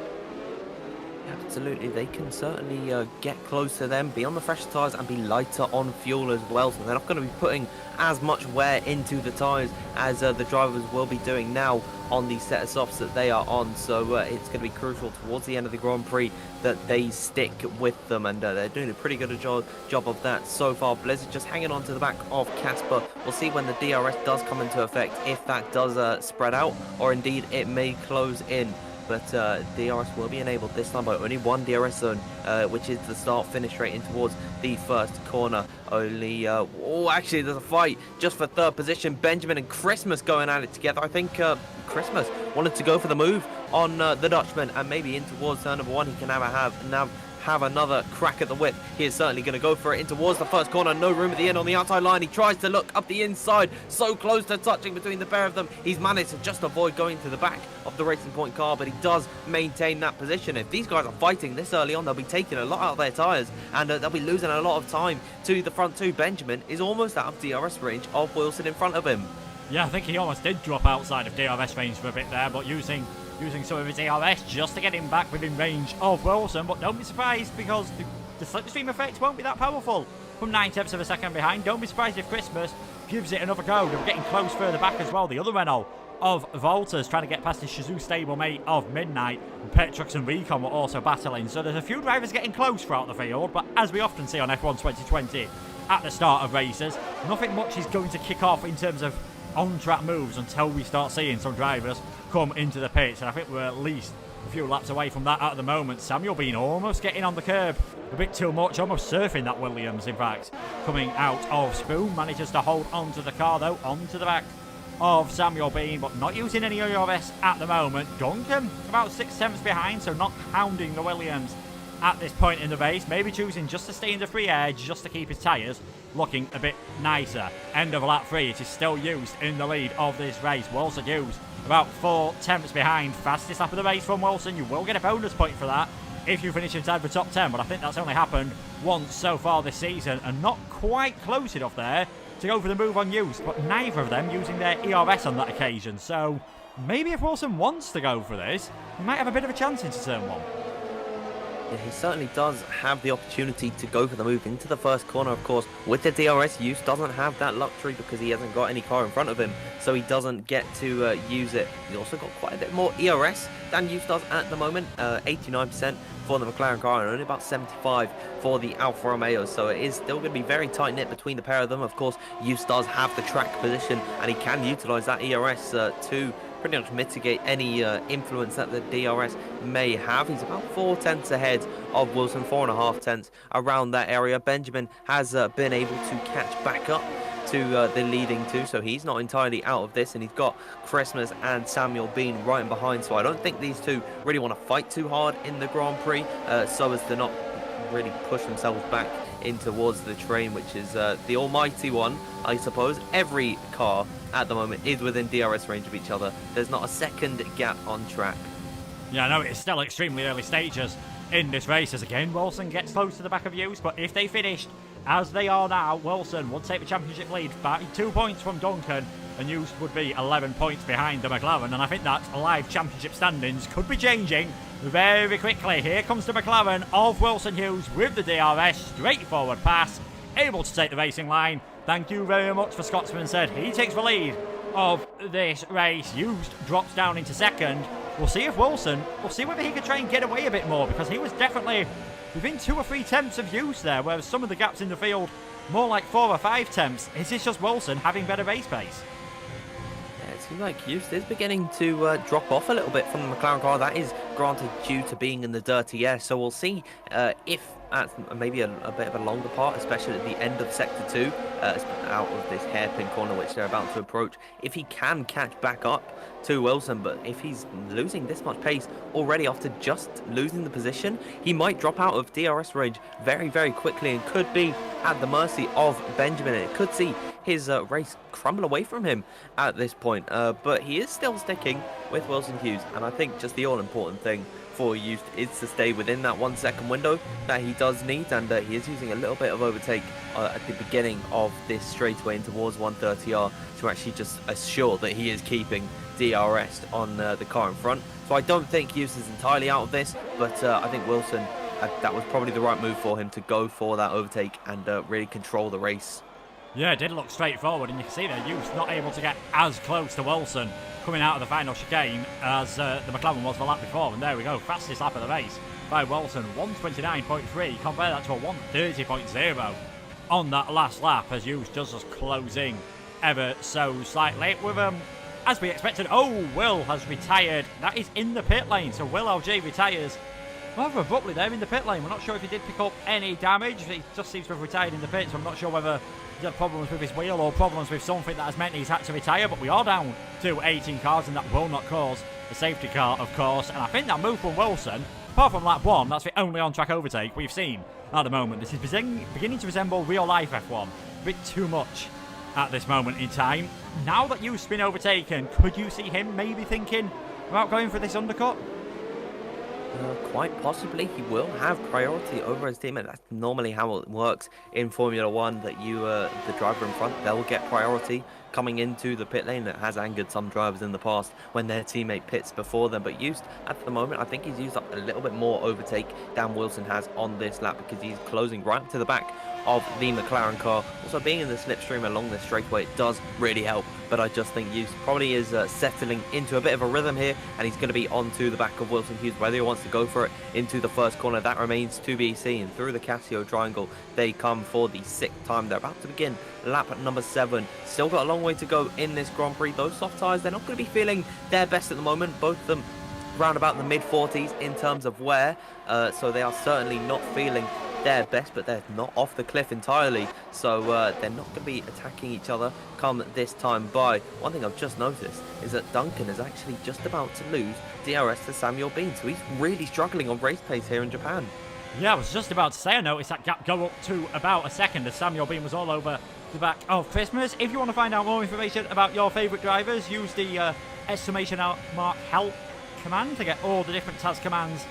Absolutely, they can certainly get close to them, be on the fresher tyres and be lighter on fuel as well, so they're not going to be putting as much wear into the tyres as the drivers will be doing now on the set of softs that they are on. So it's going to be crucial towards the end of the Grand Prix that they stick with them, and they're doing a pretty good job of that so far. Blizzard just hanging on to the back of Casper. We'll see when the DRS does come into effect, if that does spread out, or indeed it may close in. But DRS will be enabled this time by only one DRS zone, which is the start-finish rate in towards the first corner. Only, oh, actually, there's a fight just for third position. Benjamin and Christmas going at it together. I think Christmas wanted to go for the move on the Dutchman, and maybe in towards turn number 1 he can have another crack at the whip. He is certainly going to go for it in towards the first corner. No room at the end on the outside line. He tries to look up the inside, so close to touching between the pair of them. He's managed to just avoid going to the back of the Racing Point car, but he does maintain that position. If these guys are fighting this early on, they'll be taking a lot out of their tyres, and they'll be losing a lot of time to the front two. Benjamin is almost out of DRS range of Wilson in front of him. Yeah, I think he almost did drop outside of DRS range for a bit there, but using some of his DRS just to get him back within range of Wilson. But don't be surprised, because the slipstream effect won't be that powerful from 9/10 of a second behind. Don't be surprised if Christmas gives it another go. They're getting close further back as well. The other Renault of Volta's trying to get past his Shazoo stablemate of Midnight, and Petrux and Recon were also battling. So there's a few drivers getting close throughout the field, but as we often see on F1 2020 at the start of races, nothing much is going to kick off in terms of on-track moves until we start seeing some drivers come into the pits, and I think we're at least a few laps away from that at the moment. Samuel Bean almost getting on the curb a bit too much, almost surfing that Williams, in fact, coming out of Spoon. Manages to hold onto the car though, onto the back of Samuel Bean, but not using any DRS at the moment. Duncan about 6/10 behind, so not hounding the Williams at this point in the race, maybe choosing just to stay in the free air just to keep his tyres looking a bit nicer. End of lap 3, it is still Used in the lead of this race. Wilson Used about 4/10 behind. Fastest lap of the race from Wilson. You will get a bonus point for that if you finish inside the top 10, but I think that's only happened once so far this season, and not quite close enough there to go for the move on Used, but neither of them using their ERS on that occasion. So maybe if Wilson wants to go for this, he might have a bit of a chance into turn 1. Yeah, he certainly does have the opportunity to go for the move into the first corner. Of course, with the DRS, Used doesn't have that luxury because he hasn't got any car in front of him, so he doesn't get to use it. He's also got quite a bit more ERS than Used does at the moment, 89% for the McLaren car and only about 75 for the Alfa Romeo, so it is still going to be very tight-knit between the pair of them. Of course, Used does have the track position, and he can utilise that ERS to pretty much mitigate any influence that the DRS may have. He's about 4/10 ahead of Wilson, 4.5 around that area. Benjamin has been able to catch back up to the leading two, so he's not entirely out of this, and he's got Christmas and Samuel Bean right in behind, so I don't think these two really want to fight too hard in the Grand Prix so as to not really push themselves back in towards the train, which is the almighty one, I suppose. Every car at the moment is within DRS range of each other. There's not a second gap on track. Yeah, I know it's still extremely early stages in this race as again Wilson gets close to the back of Hughes, but if they finished as they are now, Wilson would take the championship lead by 2 points from Duncan, and Hughes would be 11 points behind the McLaren, and I think that live championship standings could be changing very quickly. Here comes the McLaren of Wilson Hughes with the DRS, straightforward pass, able to take the racing line. Thank you very much for Scotsman said. He takes the lead of this race. Hughes drops down into second. We'll see if Wilson, we'll see whether he can try and get away a bit more, because he was definitely within 2 or 3 tenths of Hughes there, whereas some of the gaps in the field more like 4 or 5 tenths. Is this just Wilson having better race pace? Yeah, it seems like Hughes is beginning to drop off a little bit from the McLaren car. That is granted due to being in the dirty air, so we'll see if at maybe a bit of a longer part, especially at the end of sector 2, out of this hairpin corner which they're about to approach, if he can catch back up to Wilson. But if he's losing this much pace already after just losing the position, he might drop out of DRS range very, very quickly and could be at the mercy of Benjamin. It could see his race crumble away from him at this point, but he is still sticking with Wilson Hughes, and I think just the all-important thing for Hughes is to stay within that 1 second window that he does need, and he is using a little bit of overtake at the beginning of this straightaway in towards 130R to actually just assure that he is keeping DRS on the car in front. So I don't think Hughes is entirely out of this, but I think Wilson, that was probably the right move for him to go for that overtake and really control the race. Yeah, it did look straightforward, and you can see there Hughes not able to get as close to Wilson coming out of the final chicane as the McLaren was the lap before. And there we go, fastest lap of the race by Wilson, 129.3. Compare that to a 130.0 on that last lap as Hughes just closing ever so slightly with as we expected. Oh, Will has retired. That is in the pit lane, so Will LG retires rather abruptly there in the pit lane. We're not sure if he did pick up any damage. He just seems to have retired in the pit, so I'm not sure whether he had problems with his wheel or problems with something that has meant he's had to retire. But we are down to 18 cars, and that will not cause a safety car, of course. And I think that move from Wilson, apart from lap 1, that's the only on-track overtake we've seen at the moment. This is beginning to resemble real-life F1. A bit too much at this moment in time. Now that Hughes been overtaken, could you see him maybe thinking about going for this undercut? Quite possibly he will have priority over his teammate. That's normally how it works in Formula 1, that you, the driver in front, they'll get priority coming into the pit lane. That has angered some drivers in the past when their teammate pits before them. But used at the moment, I think he's used up a little bit more overtake than Wilson has on this lap, because he's closing right to the back of the McLaren car. Also, being in the slipstream along this straightaway, it does really help. But I just think Hughes probably is settling into a bit of a rhythm here, and he's going to be onto the back of Wilson Hughes. Whether he wants to go for it into the first corner, that remains to be seen. Through the Casio triangle, they come for the 6th time. They're about to begin lap number 7. Still got a long way to go in this Grand Prix. Those soft tyres, they're not going to be feeling their best at the moment. Both of them round about the mid-40s in terms of wear, so they are certainly not feeling their best, but they're not off the cliff entirely, so they're not going to be attacking each other come this time by. One thing I've just noticed is that Duncan is actually just about to lose DRS to Samuel Bean, so he's really struggling on race pace here in Japan. Yeah, I was just about to say, I noticed that gap go up to about a second as Samuel Bean was all over the back of Christmas. If you want to find out more information about your favourite drivers, use the exclamation mark help command to get all the different task commands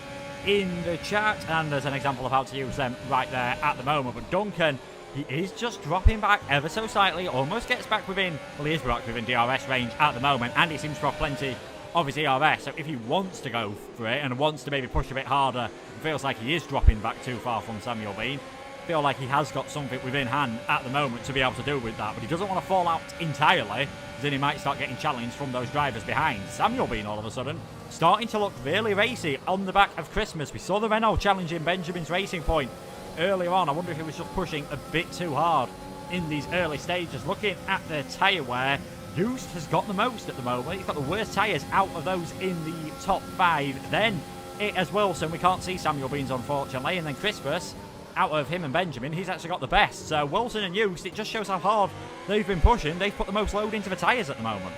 in the chat, and there's an example of how to use them right there at the moment. But Duncan, he is just dropping back ever so slightly, almost gets back within, well, he is back within DRS range at the moment, and he seems to have plenty of his ERS, so if he wants to go for it and wants to maybe push a bit harder, it feels like he is dropping back too far from Samuel Bean. Feel like he has got something within hand at the moment to be able to do with that, but he doesn't want to fall out entirely, then he might start getting challenged from those drivers behind. Samuel Bean all of a sudden starting to look really racy on the back of Christmas. We saw the Renault challenging Benjamin's Racing Point earlier on. I wonder if he was just pushing a bit too hard in these early stages. Looking at the tyre wear, Hughes has got the most at the moment. He's got the worst tyres out of those in the top 5. Then it as Wilson, we can't see Samuel Bean's unfortunately, and then Christmas, out of him and Benjamin, he's actually got the best. So Wilson and Hughes, it just shows how hard they've been pushing. They've put the most load into the tyres at the moment.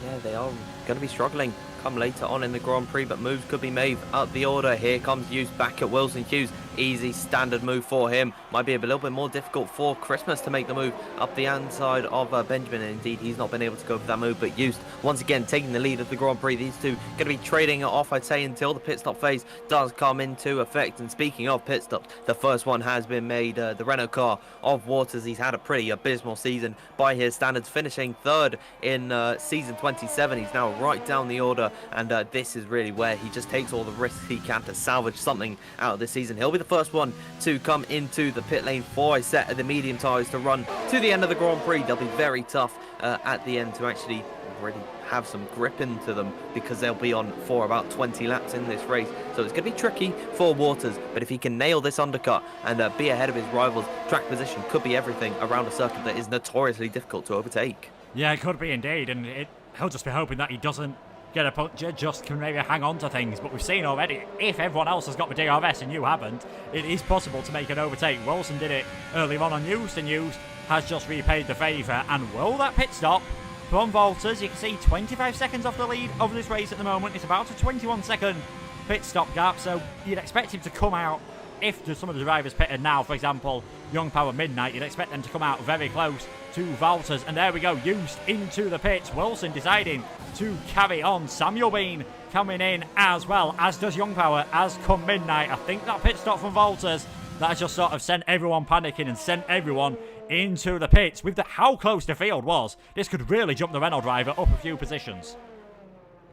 Yeah, they are going to be struggling come later on in the Grand Prix, but moves could be made up the order. Here comes Hughes back at Wilson Hughes. easy standard move for him. Might be a little bit more difficult for Christmas to make the move up the inside of Benjamin, and indeed he's not been able to go for that move, but Just once again taking the lead of the Grand Prix. These two going to be trading it off, I'd say, until the pit stop phase does come into effect. And speaking of pit stops, the first one has been made. The Renault car of Waters, he's had a pretty abysmal season by his standards, finishing third in season 27. He's now right down the order, and this is really where he just takes all the risks he can to salvage something out of this season. He'll be the first one to come into the pit lane for a set of the medium tyres to run to the end of the Grand Prix. They'll be very tough at the end to actually really have some grip into them, because they'll be on for about 20 laps in this race. So it's going to be tricky for Waters, but if he can nail this undercut and be ahead of his rivals, track position could be everything around a circuit that is notoriously difficult to overtake. Yeah, it could be indeed, and he'll just be hoping that he doesn't get a puncture, just can maybe hang on to things. But we've seen already, if everyone else has got the DRS and you haven't, it is possible to make an overtake. Wilson did it earlier on Used, and Used has just repaid the favour. And will that pit stop from Walters? You can see 25 seconds off the lead over this race at the moment. It's about a 21-second pit stop gap, so you'd expect him to come out. If some of the drivers pitted now, for example, Young Power Midnight, you'd expect them to come out very close to Walters. And there we go, Used into the pits. Wilson deciding to carry on. Samuel Bean coming in as well, as does Young Power, as come Midnight. I think that pit stop from Walters, that has just sort of sent everyone panicking and sent everyone into the pits. With how close the field was, this could really jump the Renault driver up a few positions.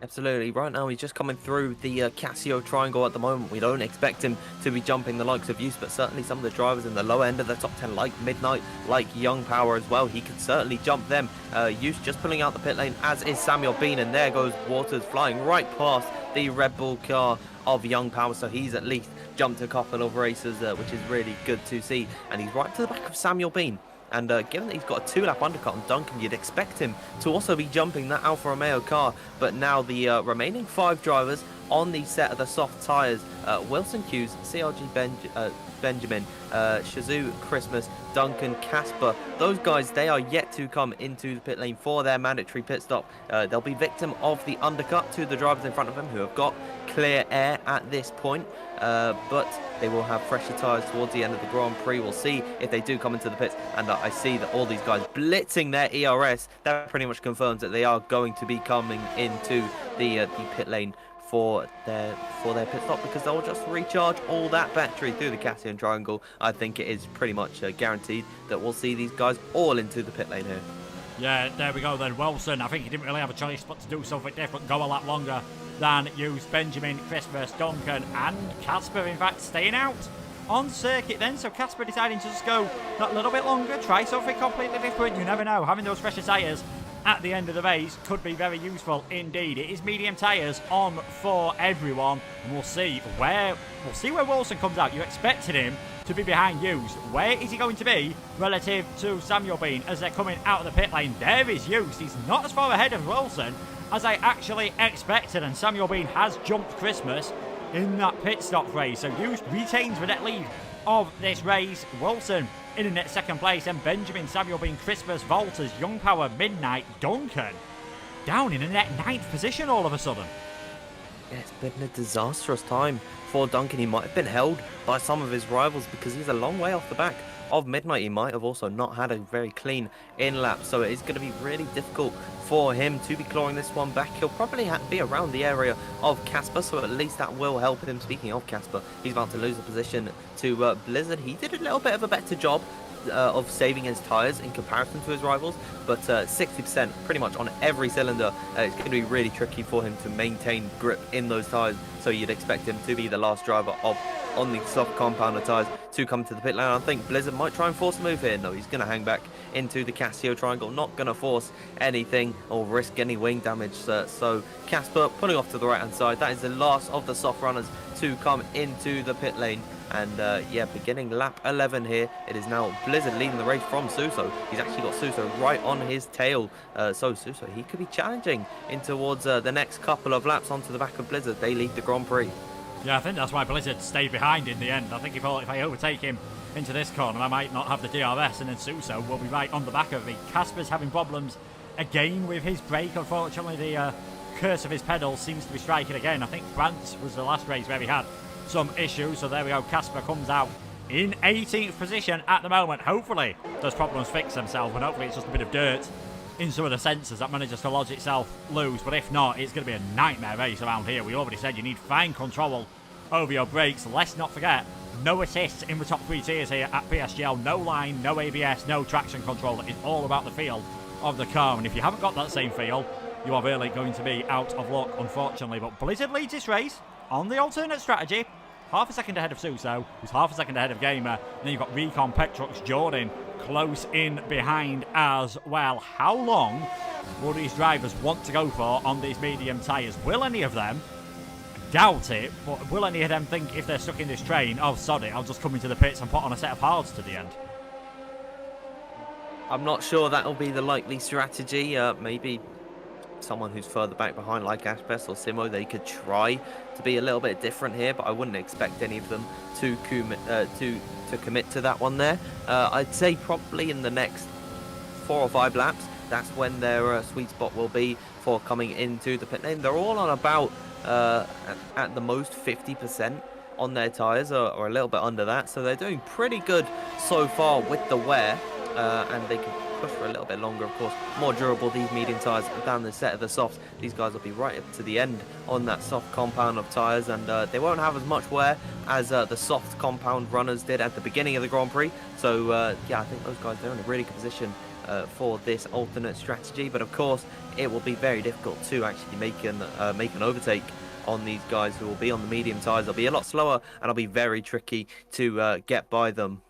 Absolutely. Right now he's just coming through the Casio triangle at the moment. We don't expect him to be jumping the likes of Use, but certainly some of the drivers in the lower end of the top 10, like Midnight, like Young Power as well, he could certainly jump them. Use just pulling out the pit lane, as is Samuel Bean, and there goes Waters flying right past the Red Bull car of Young Power, so he's at least jumped a couple of races, which is really good to see. And he's right to the back of Samuel Bean. And given that he's got a 2-lap undercut on Duncan, you'd expect him to also be jumping that Alfa Romeo car. But now the remaining 5 drivers on the set of the soft tyres, Wilson Hughes, CRG Benjamin, Shazoo Christmas, Duncan, Casper, those guys, they are yet to come into the pit lane for their mandatory pit stop. They'll be victim of the undercut to the drivers in front of them, who have got clear air at this point, but they will have fresher tyres towards the end of the Grand Prix. We'll see if they do come into the pits, and I see that all these guys blitzing their ERS. That pretty much confirms that they are going to be coming into the pit lane for their pit stop, because they'll just recharge all that battery through the Cassian triangle. I think it is pretty much guaranteed that we'll see these guys all into the pit lane here. Yeah, there we go then. Wilson, I think he didn't really have a choice but to do something different, go a lap longer than use Benjamin, Christmas, Duncan and Casper, in fact, staying out on circuit then. So Casper deciding to just go that little bit longer, try something completely different. You never know, having those fresher tyres at the end of the race could be very useful indeed. It is medium tyres on for everyone, and we'll see where Wilson comes out. You expected him to be behind Hughes. Where is he going to be relative to Samuel Bean as they're coming out of the pit lane? There is Hughes. He's not as far ahead of Wilson as I actually expected, and Samuel Bean has jumped Christmas in that pit stop race. So Hughes retains the net lead of this race. Wilson in the net second place, and Benjamin, Samuel Bean, Christmas, Walters, Young Power, Midnight, Duncan down in a net 9th position all of a sudden. Yeah, it's been a disastrous time for Duncan. He might have been held by some of his rivals because he's a long way off the back of Midnight. He might have also not had a very clean in-lap, so it is going to be really difficult for him to be clawing this one back. He'll probably be around the area of Casper, so at least that will help him. Speaking of Casper, he's about to lose a position to Blizzard. He did a little bit of a better job of saving his tyres in comparison to his rivals, but 60% pretty much on every cylinder. It's going to be really tricky for him to maintain grip in those tyres, so you'd expect him to be the last driver on the soft compounder tyres to come to the pit lane. I think Blizzard might try and force a move here. No, he's going to hang back into the Casio triangle, not going to force anything or risk any wing damage. So Casper pulling off to the right hand side. That is the last of the soft runners to come into the pit lane. And yeah, beginning lap 11 here, it is now Blizzard leading the race from Suso. He's actually got Suso right on his tail. So Suso, he could be challenging in towards the next couple of laps onto the back of Blizzard. They lead the Grand Prix. Yeah, I think that's why Blizzard stayed behind in the end. I think if I overtake him into this corner, I might not have the DRS, and then Suso will be right on the back of me. Casper's having problems again with his brake. Unfortunately, the curse of his pedals seems to be striking again. I think France was the last race where he had some issues. So there we go. Casper comes out in 18th position at the moment. Hopefully those problems fix themselves, and hopefully it's just a bit of dirt in some of the sensors that manages to lodge itself loose. But if not, it's going to be a nightmare race around here. We already said you need fine control over your brakes. Let's not forget, no assists in the top 3 tiers here at PSGL. No line, no ABS, no traction control. It's all about the feel of the car. And if you haven't got that same feel, you are really going to be out of luck, unfortunately. But Blizzard leads this race on the alternate strategy. Half a second ahead of Suso, who's half a second ahead of Gamer. And then you've got Recon, Petrox, Jordan close in behind as well. How long will these drivers want to go for on these medium tyres? Will any of them? I doubt it, but will any of them think if they're stuck in this train, oh, sod it, I'll just come into the pits and put on a set of hards to the end? I'm not sure that'll be the likely strategy. Maybe someone who's further back behind, like Aspes or Simo, they could try to be a little bit different here, but I wouldn't expect any of them to commit to that one there. I'd say probably in the next 4 or 5 laps, that's when their sweet spot will be for coming into the pit lane. They're all on about, at the most, 50% on their tyres, or a little bit under that, so they're doing pretty good so far with the wear, and they can push for a little bit longer, of course. More durable, these medium tyres down the set of the softs. These guys will be right up to the end on that soft compound of tyres, and they won't have as much wear as the soft compound runners did at the beginning of the Grand Prix. So yeah, I think those guys, they're in a really good position for this alternate strategy, but of course it will be very difficult to actually make an overtake on these guys who will be on the medium tyres. They'll be a lot slower, and it'll be very tricky to get by them.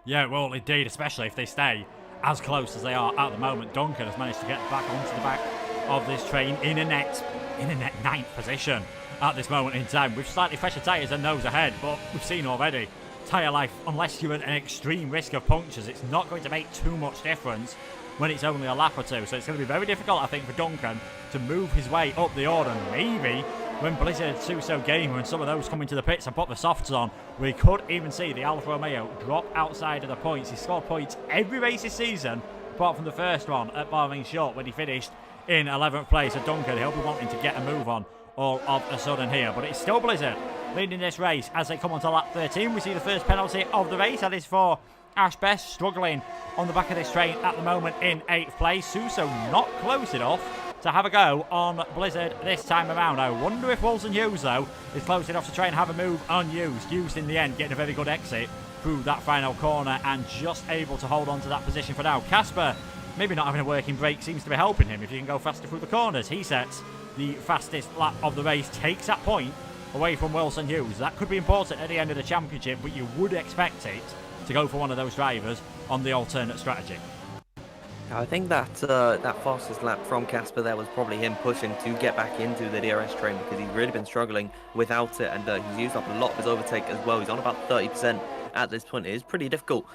Yeah, well, indeed, especially if they stay as close as they are at the moment. Duncan has managed to get back onto the back of this train in a net 9th position at this moment in time, with slightly fresher tyres than those ahead. But we've seen already, tyre life, unless you're at an extreme risk of punctures, it's not going to make too much difference when it's only a lap or two. So it's going to be very difficult, I think, for Duncan to move his way up the order. Maybe when Blizzard, Suso, Gamer and some of those come into the pits and put the softs on, we could even see the Alfa Romeo drop outside of the points. He scored points every race this season, apart from the first one at Barming Short when he finished in 11th place. So Duncan, he'll be wanting to get a move on all of a sudden here. But it's still Blizzard leading this race as they come onto lap 13. We see the first penalty of the race. That is for Ash Best, struggling on the back of this train at the moment in 8th place. Suso not close enough to have a go on Blizzard this time around. I wonder if Wilson Hughes, though, is close enough to try and have a move on Hughes. Hughes, in the end, getting a very good exit through that final corner and just able to hold on to that position for now. Casper, maybe not having a working brake, seems to be helping him if he can go faster through the corners. He sets the fastest lap of the race, takes that point away from Wilson Hughes. That could be important at the end of the championship, but you would expect it to go for one of those drivers on the alternate strategy. I think that that fastest lap from Casper there was probably him pushing to get back into the DRS train, because he's really been struggling without it, and he's used up a lot of his overtake as well. He's on about 30% at this point. It is pretty difficult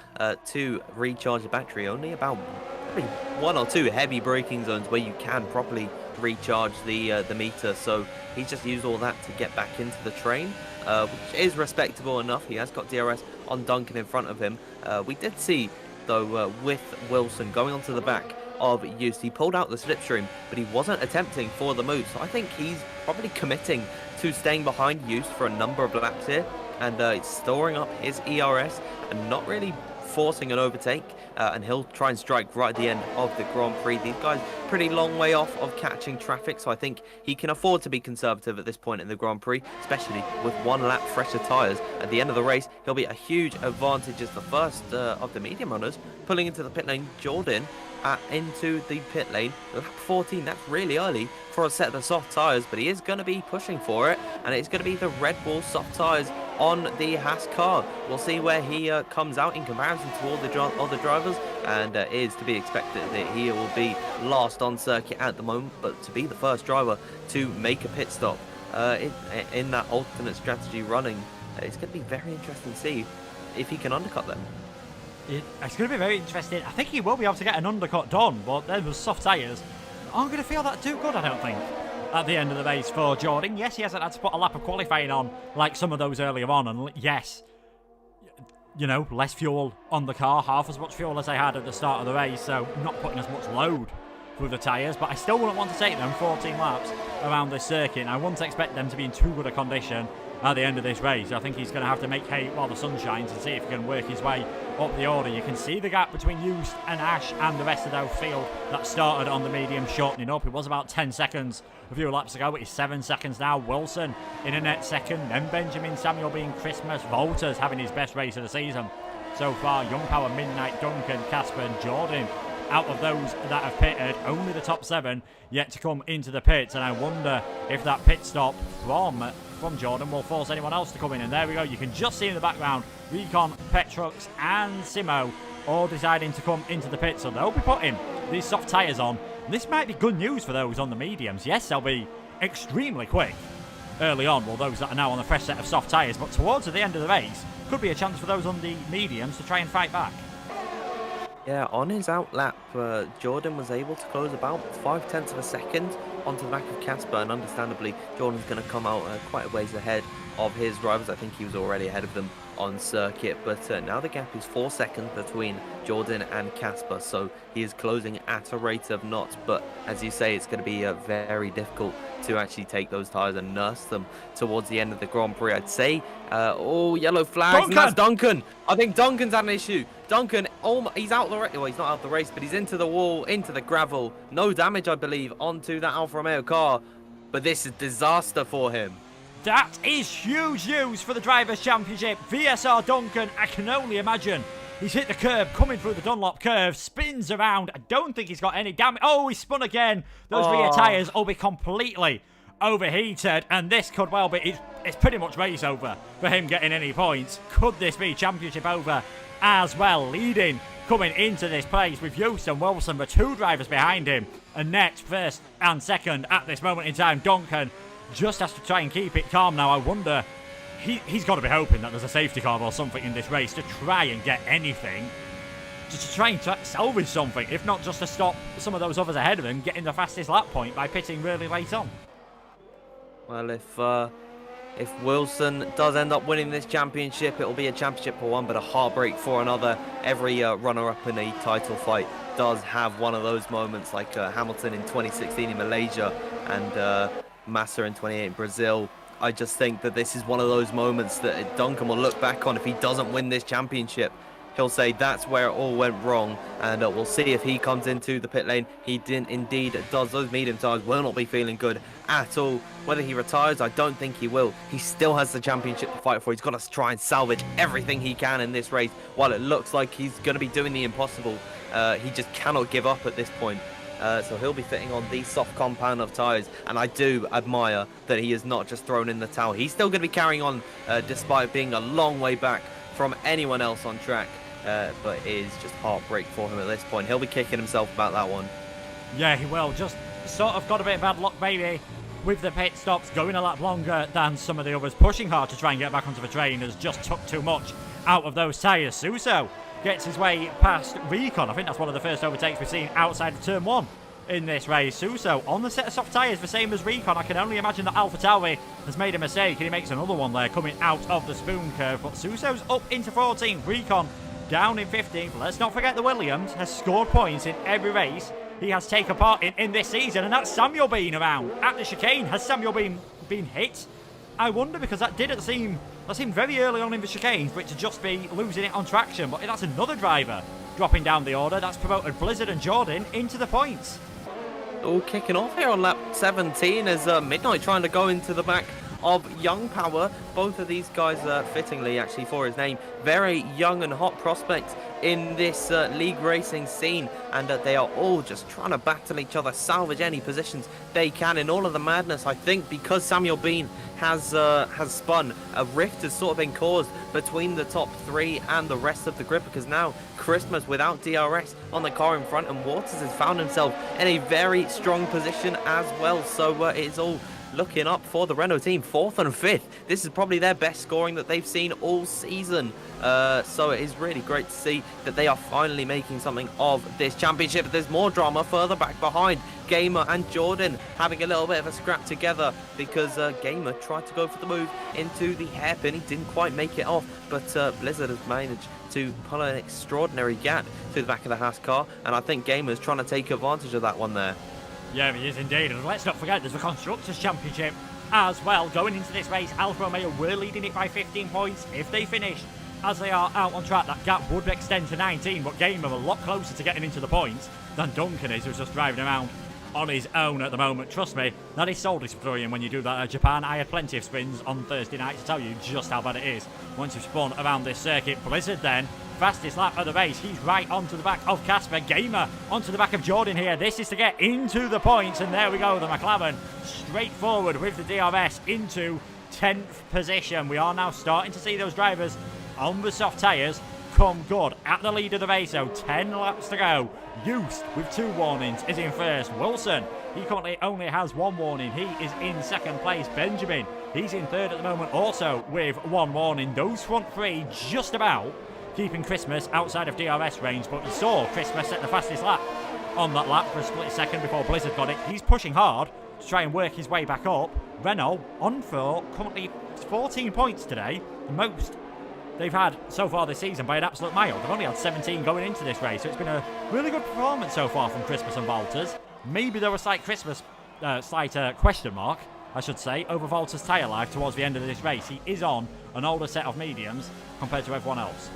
to recharge the battery. Only about probably 1 or 2 heavy braking zones where you can properly recharge the meter. So he's just used all that to get back into the train, which is respectable enough. He has got DRS on Duncan in front of him. We did see, though, with Wilson going onto the back of Eustace, he pulled out the slipstream, but he wasn't attempting for the move. So I think he's probably committing to staying behind Eustace for a number of laps here, and it's storing up his ERS and not really forcing an overtake, and he'll try and strike right at the end of the Grand Prix. These guys pretty long way off of catching traffic, so I think he can afford to be conservative at this point in the Grand Prix, especially with 1 lap fresher tyres. At the end of the race, he'll be a huge advantage as the first of the medium runners pulling into the pit lane. Jordan into the pit lane, lap 14. That's really early for a set of the soft tyres, but he is going to be pushing for it, and it's going to be the Red Bull soft tyres on the Haas car. We'll see where he comes out in comparison to all the other drivers, and it is to be expected that he will be last on circuit at the moment, but to be the first driver to make a pit stop in that alternate strategy running, it's going to be very interesting to see if he can undercut them. It's going to be very interesting. I think he will be able to get an undercut done, but then with soft tyres aren't going to feel that too good, I don't think, at the end of the race for Jordan. Yes, he hasn't had to put a lap of qualifying on like some of those earlier on, and yes, you know, less fuel on the car, half as much fuel as they had at the start of the race, so not putting as much load through the tyres, but I still wouldn't want to take them 14 laps around this circuit, and I wouldn't expect them to be in too good a condition at the end of this race. I think he's going to have to make hay while the sun shines and see if he can work his way up the order. You can see the gap between Hughes and Ash and the rest of the field that started on the medium shortening up. It was about 10 seconds a few laps ago, but it's 7 seconds now. Wilson in a net second, then Benjamin, Samuel Bean, Christmas, Walters having his best race of the season so far. Young Power, Midnight, Duncan, Casper and Jordan. Out of those that have pitted, only the top 7 yet to come into the pits, and I wonder if that pit stop from Jordan will force anyone else to come in. And there we go, you can just see in the background Recon, Petrux and Simo all deciding to come into the pit, so they'll be putting these soft tyres on. This might be good news for those on the mediums. Yes, they'll be extremely quick early on, well, those that are now on a fresh set of soft tyres, but towards the end of the race could be a chance for those on the mediums to try and fight back. Yeah, on his out lap, Jordan was able to close about 0.5 of a second onto the back of Casper, and understandably, Jordan's going to come out quite a ways ahead of his rivals. I think he was already ahead of them on circuit, but now the gap is 4 seconds between Jordan and Casper, so he is closing at a rate of knots. But as you say, it's going to be very difficult to actually take those tyres and nurse them towards the end of the Grand Prix. I'd say, oh, yellow flags, and that's Duncan. I think Duncan's had an issue. Duncan, he's out the race. Well, he's not out the race, but he's into the wall, into the gravel. No damage, I believe, onto that Alfa Romeo car, but this is disaster for him. That is huge news for the Drivers' Championship. VSR Duncan, I can only imagine. He's hit the curb, coming through the Dunlop curve, spins around. I don't think he's got any damage. Oh, he spun again. Those rear tyres will be completely overheated, and this could well be, it's pretty much race over for him getting any points. Could this be championship over as well? Leading, coming into this place with Hughes and Wilson, the 2 drivers behind him, and next, first and second at this moment in time. Duncan just has to try and keep it calm now. I wonder, he's got to be hoping that there's a safety car or something in this race to try and get anything, just to try and salvage something, if not just to stop some of those others ahead of him getting the fastest lap point by pitting really late on. Well, if Wilson does end up winning this championship, it'll be a championship for one, but a heartbreak for another. Every runner-up in a title fight does have one of those moments, like Hamilton in 2016 in Malaysia and Massa in 28 in Brazil. I just think that this is one of those moments that Duncan will look back on if he doesn't win this championship. He'll say that's where it all went wrong, and we'll see if he comes into the pit lane. He indeed does. Those medium tyres will not be feeling good at all. Whether he retires, I don't think he will. He still has the championship to fight for. He's got to try and salvage everything he can in this race. While it looks like he's going to be doing the impossible, he just cannot give up at this point. So he'll be fitting on the soft compound of tyres, and I do admire that he is not just thrown in the towel. He's still going to be carrying on despite being a long way back from anyone else on track. But it is just heartbreak for him at this point. He'll be kicking himself about that one. Yeah, he will. Just sort of got a bit of bad luck, maybe, with the pit stops going a lot longer than some of the others. Pushing hard to try and get back onto the train has just took too much out of those tyres. Suso gets his way past Recon. I think that's one of the first overtakes we've seen outside of turn 1 in this race. Suso on the set of soft tyres, the same as Recon. I can only imagine that AlphaTauri has made a mistake, and he makes another one there coming out of the spoon curve. But Suso's up into 14th. Recon down in 15th. Let's not forget the Williams has scored points in every race he has taken part in this season, and that's Samuel Bean around at the chicane. Has Samuel Bean been hit? I wonder, because that seemed very early on in the chicane for it to just be losing it on traction, but that's another driver dropping down the order. That's promoted Blizzard and Jordan into the points. All kicking off here on lap 17 as Midnight trying to go into the back of Young Power. Both of these guys, fittingly actually for his name, very young and hot prospects in this league racing scene, and they are all just trying to battle each other, salvage any positions they can in all of the madness. I think because Samuel Bean has spun, a rift has sort of been caused between the top 3 and the rest of the grid, because now Christmas without DRS on the car in front, and Waters has found himself in a very strong position as well. So it's all looking up for the Renault team, 4th and 5th. This is probably their best scoring that they've seen all season. So it is really great to see that they are finally making something of this championship. But there's more drama further back behind. Gamer and Jordan having a little bit of a scrap together, because Gamer tried to go for the move into the hairpin. He didn't quite make it off, but Blizzard has managed to pull an extraordinary gap to the back of the Haas car, and I think Gamer's trying to take advantage of that one there. Yeah, he is indeed. And let's not forget, there's the Constructors' Championship as well. Going into this race, Alfa Romeo were leading it by 15 points. If they finish as they are out on track, that gap would extend to 19, but Gamer a lot closer to getting into the points than Duncan is, who's just driving around on his own at the moment. Trust me, that is soul destroying when you do that at Japan. I had plenty of spins on Thursday night to tell you just how bad it is once you've spun around this circuit. Blizzard then, fastest lap of the race. He's right onto the back of Casper. Gamer onto the back of Jordan here. This is to get into the points, and there we go. The McLaren straight forward with the DRS into 10th position. We are now starting to see those drivers on the soft tyres come good at the lead of the race. So 10 laps to go. Used with 2 warnings is in first. Wilson, he currently only has 1 warning. He is in second place. Benjamin, he's in third at the moment, also with 1 warning. Those front 3 just about keeping Christmas outside of DRS range, but you saw Christmas set the fastest lap on that lap for a split second before Blizzard got it. He's pushing hard to try and work his way back up. Renault on for currently 14 points today, the most they've had so far this season by an absolute mile. They've only had 17 going into this race, so it's been a really good performance so far from Christmas and Valters. Maybe there was slight question mark, I should say, over Valters' tyre life towards the end of this race. He is on an older set of mediums compared to everyone else.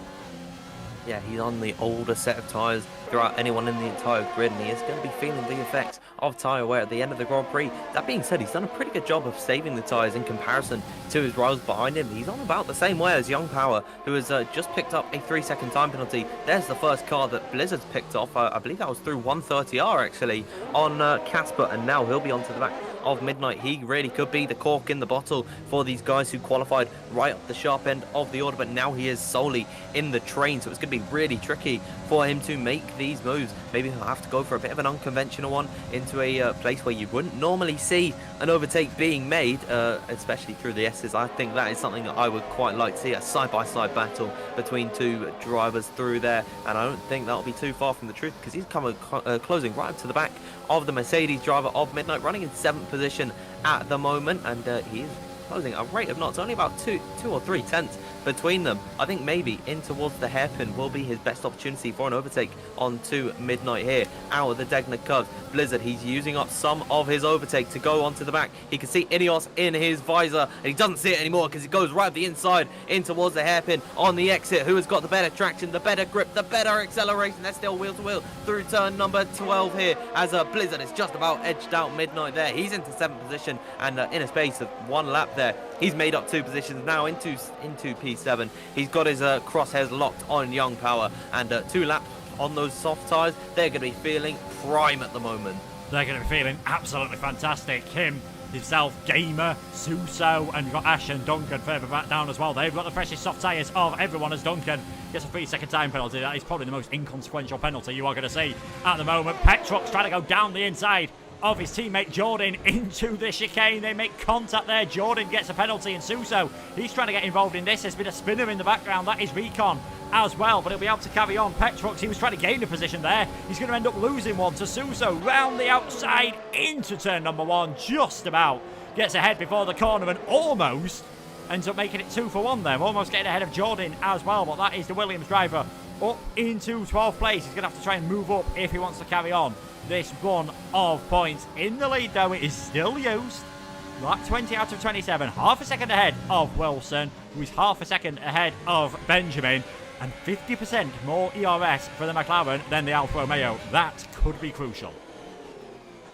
Yeah, he's on the older set of tyres throughout anyone in the entire grid, and he is going to be feeling the effects of tyre wear at the end of the Grand Prix. That being said, he's done a pretty good job of saving the tyres in comparison to his rivals behind him. He's on about the same way as Young Power, who has just picked up a 3-second time penalty. There's the first car that Blizzard's picked off. I believe that was through 130R actually on Casper, and now he'll be onto the back of Midnight. He really could be the cork in the bottle for these guys who qualified right up the sharp end of the order, but now he is solely in the train, so it's going to be really tricky for him to make these moves. Maybe he'll have to go for a bit of an unconventional one into a place where you wouldn't normally see an overtake being made, especially through the S's. I think that is something that I would quite like to see, a side-by-side battle between 2 drivers through there, and I don't think that'll be too far from the truth, because he's closing right up to the back of the Mercedes driver of Midnight, running in 7th position at the moment, and he is closing at a rate of knots, only about 2 or 3 tenths between them. I think maybe in towards the hairpin will be his best opportunity for an overtake onto Midnight here. Out of the Degner curves, Blizzard, he's using up some of his overtake to go onto the back. He can see Ineos in his visor, and he doesn't see it anymore because it goes right up the inside in towards the hairpin on the exit. Who has got the better traction, the better grip, the better acceleration? They're still wheel to wheel through turn number 12 here, as Blizzard is just about edged out Midnight there. He's into 7th position, and in a space of 1 lap there, he's made up 2 positions now into P7. He's got his crosshairs locked on Young Power, and 2 laps on those soft tyres. They're going to be feeling prime at the moment. They're going to be feeling absolutely fantastic. Himself, Gamer, Suso, and you've got Ash and Duncan further back down as well. They've got the freshest soft tyres of everyone, as Duncan gets a 3-second time penalty. That is probably the most inconsequential penalty you are going to see at the moment. Petrox trying to go down the inside of his teammate Jordan into the chicane. They make contact there. Jordan gets a penalty, and Suso, he's trying to get involved in this. There's been a spinner in the background. That is Recon as well, but he'll be able to carry on. Petrox, he was trying to gain a position there. He's going to end up losing one to Suso round the outside into turn number 1. Just about gets ahead before the corner and almost ends up making it 2 for 1 there. Almost getting ahead of Jordan as well, but that is the Williams driver up into 12th place. He's going to have to try and move up if he wants to carry on this run of points. In the lead though, it is still used. Lap 20 out of 27, half a second ahead of Wilson, who is half a second ahead of Benjamin, and 50% more ERS for the McLaren than the Alfa Romeo. That could be crucial.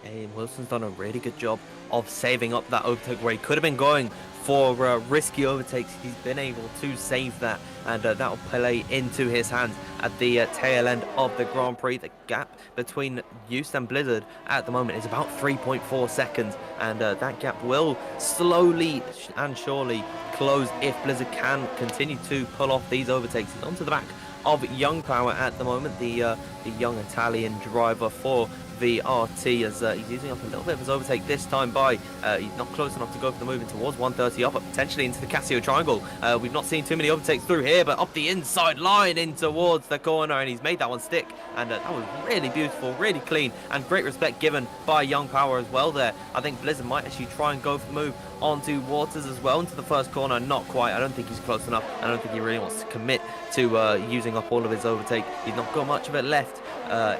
And Wilson's done a really good job of saving up that overtake where he could have been going for risky overtakes. He's been able to save that, and that will play into his hands at the tail end of the Grand Prix. The gap between Used and Blizzard at the moment is about 3.4 seconds, and that gap will slowly and surely close if Blizzard can continue to pull off these overtakes. He's onto the back of Young Power at the moment, the young Italian driver for VRT, as he's using up a little bit of his overtake this time by he's not close enough to go for the moving towards 130 up, but potentially into the Casio triangle. We've not seen too many overtakes through here, but up the inside line in towards the corner, and he's made that one stick, and that was really beautiful, really clean, and great respect given by Young Power as well there. I think Blizzard might actually try and go for the move onto Waters as well into the first corner. Not quite. I don't think he's close enough. I don't think he really wants to commit to using up all of his overtake. He's not got much of it left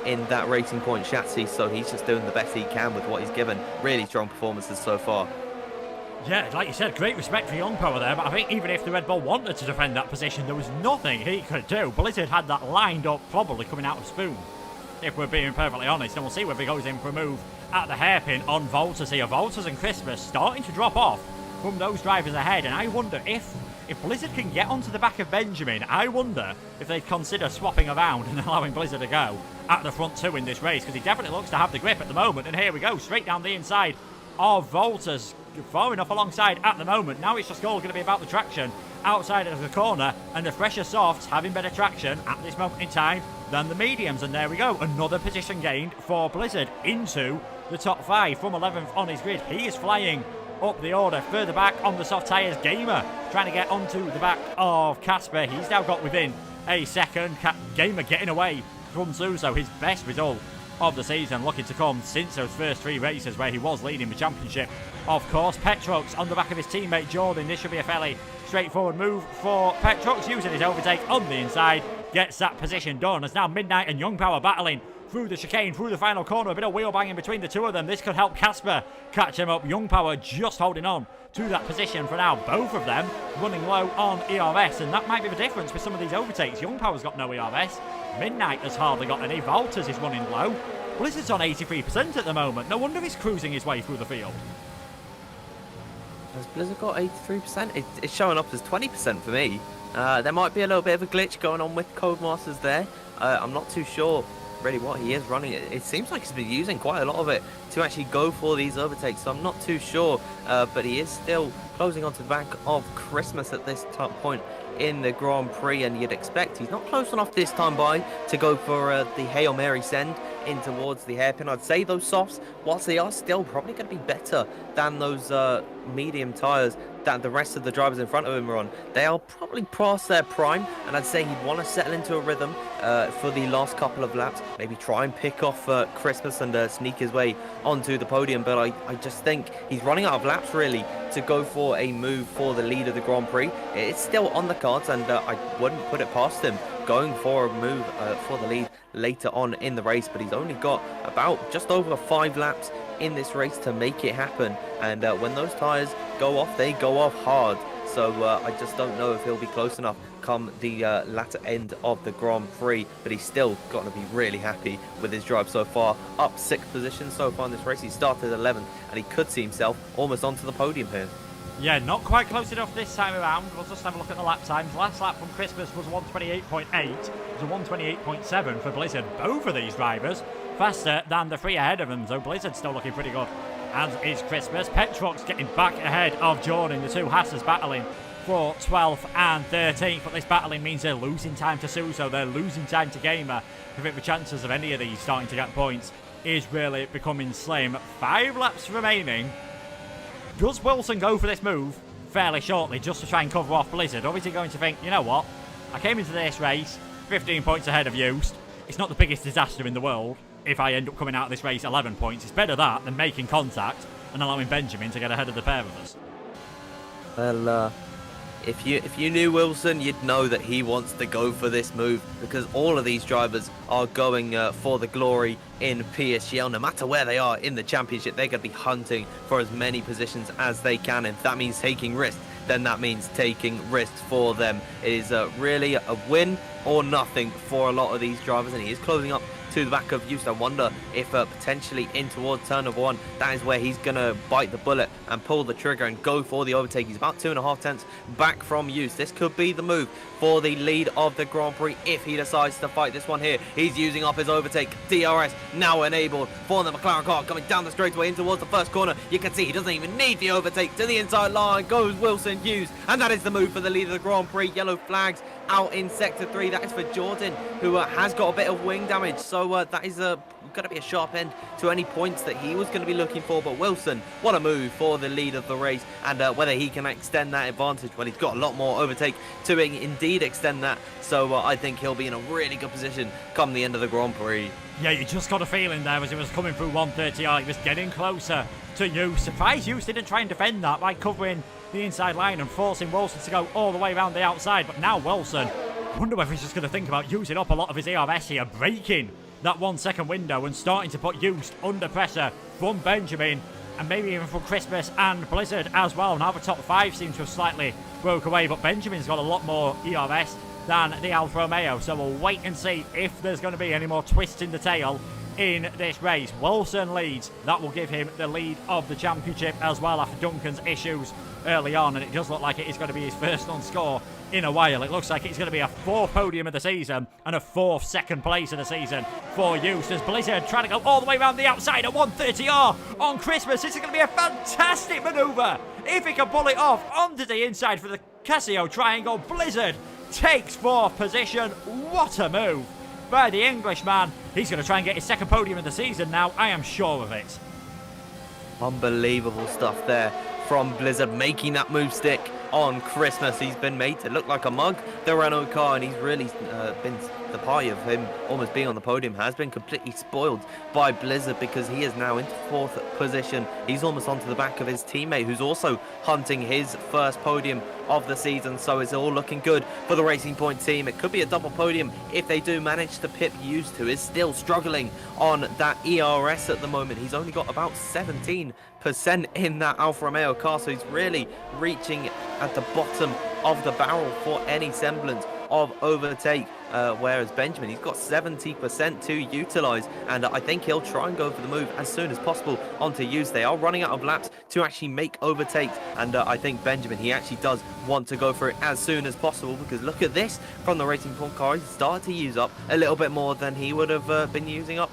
in that Racing Point chassis, so he's just doing the best he can with what he's given. Really strong performances so far. Yeah, like you said, great respect for Young Power there, but I think even if the Red Bull wanted to defend that position, there was nothing he could do. Blizzard had that lined up, probably coming out of Spoon, if we're being perfectly honest, and we'll see whether he goes in for a move at the hairpin on Volters here. Volters and Christmas starting to drop off from those drivers ahead, and I wonder if Blizzard can get onto the back of Benjamin, I wonder if they'd consider swapping around and allowing Blizzard to go at the front two in this race, because he definitely looks to have the grip at the moment, and here we go, straight down the inside of Volters, far enough alongside at the moment. Now it's just all going to be about the traction outside of the corner, and the fresher softs having better traction at this moment in time than the mediums, and there we go, another position gained for Blizzard into the top 5 from 11th on his grid. He is flying up the order. Further back on the soft tyres, Gamer trying to get onto the back of Casper. He's now got within a second. Gamer getting away from Suso, his best result of the season looking to come since those first 3 races where he was leading the championship. Of course, Petrox on the back of his teammate Jordan. This should be a fairly straightforward move for Petrox, using his overtake on the inside. Gets that position done as now Midnight and Young Power battling through the chicane, through the final corner. A bit of wheel banging between the two of them. This could help Casper catch him up. Young Power just holding on to that position for now. Both of them running low on ERS, and that might be the difference with some of these overtakes. Young Power's got no ERS. Midnight has hardly got any. Valters is running low. Blizzard's on 83% at the moment. No wonder he's cruising his way through the field. Has Blizzard got 83%? It's showing up as 20% for me. There might be a little bit of a glitch going on with Codemasters there. I'm not too sure really what he is running. It seems like he's been using quite a lot of it to actually go for these overtakes, so I'm not too sure, but he is still closing onto the back of Christmas at this point in the Grand Prix, and you'd expect he's not close enough this time by to go for the Hail Mary send in towards the hairpin. I'd say those softs, whilst they are still probably going to be better than those medium tyres that the rest of the drivers in front of him are on, they are probably past their prime, and I'd say he'd want to settle into a rhythm for the last couple of laps, maybe try and pick off Christmas and sneak his way onto the podium. But I just think he's running out of laps really to go for a move for the lead of the Grand Prix. It's still on the cards, and I wouldn't put it past him going for a move for the lead later on in the race, but he's only got about just over 5 laps in this race to make it happen, and when those tyres go off, they go off hard. So I just don't know if he'll be close enough come the latter end of the Grand Prix, but he's still got to be really happy with his drive so far. Up 6th position so far in this race. He started 11th, and he could see himself almost onto the podium here. Yeah, not quite close enough this time around. We'll just have a look at the lap times. Last lap from Christmas was 128.8. It was a 128.7 for Blizzard. Both of these drivers faster than the 3 ahead of them, so Blizzard's still looking pretty good, as is Christmas. Petrox getting back ahead of Jordan. The two Hassers battling for 12th and 13th, but this battling means they're losing time to Suso, they're losing time to Gamer. I think the chances of any of these starting to get points is really becoming slim. 5 laps remaining. Does Wilson go for this move fairly shortly just to try and cover off Blizzard? Or is he going to think, you know what, I came into this race 15 points ahead of Used. It's not the biggest disaster in the world if I end up coming out of this race 11 points. It's better that than making contact and allowing Benjamin to get ahead of the pair of us. Well, if you knew Wilson, you'd know that he wants to go for this move, because all of these drivers are going for the glory in PSGL. No matter where they are in the championship, they're going to be hunting for as many positions as they can. If that means taking risks, then that means taking risks for them. It is really a win or nothing for a lot of these drivers, and he is closing up to the back of Houston. I wonder if potentially in towards turn number 1, that is where he's going to bite the bullet and pull the trigger and go for the overtake. He's about 2.5 tenths back from Houston. This could be the move for the lead of the Grand Prix if he decides to fight this one here. He's using up his overtake. DRS now enabled for the McLaren car, coming down the straightaway in towards the first corner. You can see he doesn't even need the overtake. To the inside line goes Wilson Hughes, and that is the move for the lead of the Grand Prix. Yellow flags out in sector 3. That is for Jordan, who has got a bit of wing damage, so that is going to be a sharp end to any points that he was going to be looking for. But Wilson, what a move for the lead of the race, and whether he can extend that advantage, well, he's got a lot more overtake to indeed extend that, so I think he'll be in a really good position come the end of the Grand Prix. Yeah, you just got a feeling there as he was coming through 130R, he was getting closer to you. Surprised you didn't try and defend that by covering the inside line and forcing Wilson to go all the way around the outside. But now Wilson, I wonder whether he's just going to think about using up a lot of his ERS here, breaking that 1 second window and starting to put Used under pressure from Benjamin. and maybe even for Christmas and Blizzard as well. Now the top 5 seems to have slightly broke away, but Benjamin's got a lot more ERS than the Alfa Romeo, so we'll wait and see if there's going to be any more twists in the tail in this race. Wilson leads. That will give him the lead of the championship as well after Duncan's issues early on, and it does look like it is going to be his first on-score in a while. It looks like it's going to be a 4th podium of the season and a 4th second place of the season for Eustace. Blizzard trying to go all the way around the outside at 130R on Christmas. This is going to be a fantastic manoeuvre if he can pull it off onto the inside for the Casio triangle. Blizzard takes 4th position. What a move by the Englishman. He's going to try and get his 2nd podium of the season now. I am sure of it. Unbelievable stuff there from Blizzard, making that move stick on Christmas. He's been made to look like a mug, the Renault car, and he's really been the party of him almost being on the podium has been completely spoiled by Blizzard, because he is now into 4th position. He's almost onto the back of his teammate, who's also hunting his first podium of the season. So it's all looking good for the Racing Point team. It could be a double podium if they do manage to pip Used, who is still struggling on that ERS at the moment. He's only got about 17% in that Alfa Romeo car, so he's really reaching at the bottom of the barrel for any semblance of overtake, whereas Benjamin, he's got 70% to utilize, and I think he'll try and go for the move as soon as possible onto Used. They are running out of laps to actually make overtakes, and I think Benjamin, he actually does want to go for it as soon as possible, because look at this from the Racing Point car. He's started to use up a little bit more than he would have been using up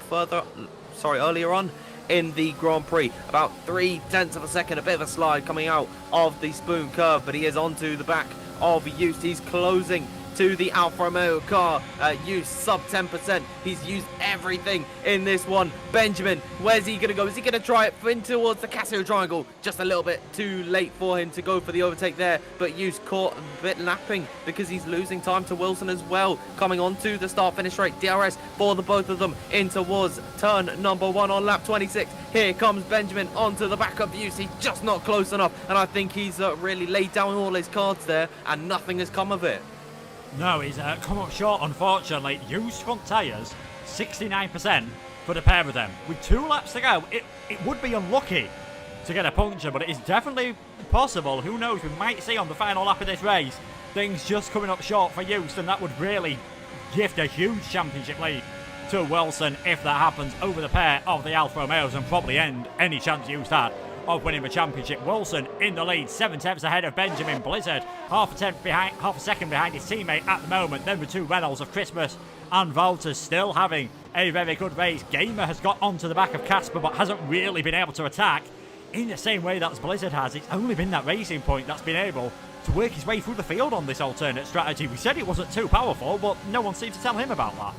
earlier on in the Grand Prix. About 0.3 of a second, a bit of a slide coming out of the spoon curve, but he is onto the back of Used. He's closing to the Alfa Romeo car. Used sub 10%. He's used everything in this one. Benjamin, where's he going to go? Is he going to try it in towards the Casio triangle? Just a little bit too late for him to go for the overtake there, but Used caught a bit lapping because he's losing time to Wilson as well. Coming on to the start-finish straight. DRS for the both of them in towards turn number 1 on lap 26. Here comes Benjamin onto the back of Used. He's just not close enough, and I think he's really laid down all his cards there, and nothing has come of it. No, he's come up short, unfortunately. Used front tyres, 69% for the pair of them. With 2 laps to go, it would be unlucky to get a puncture, but it is definitely possible. Who knows, we might see on the final lap of this race things just coming up short for Used, and that would really gift a huge championship lead to Wilson if that happens over the pair of the Alfa Romeos, and probably end any chance Used had of winning the championship. Wilson in the lead, 7 tenths ahead of Benjamin. Blizzard half a second behind his teammate at the moment. Then the 2 Reynolds of Christmas and Valters still having a very good race. Gamer has got onto the back of Casper, but hasn't really been able to attack in the same way that Blizzard has. It's only been that Racing Point that's been able to work his way through the field on this alternate strategy. We said it wasn't too powerful, but no one seemed to tell him about that.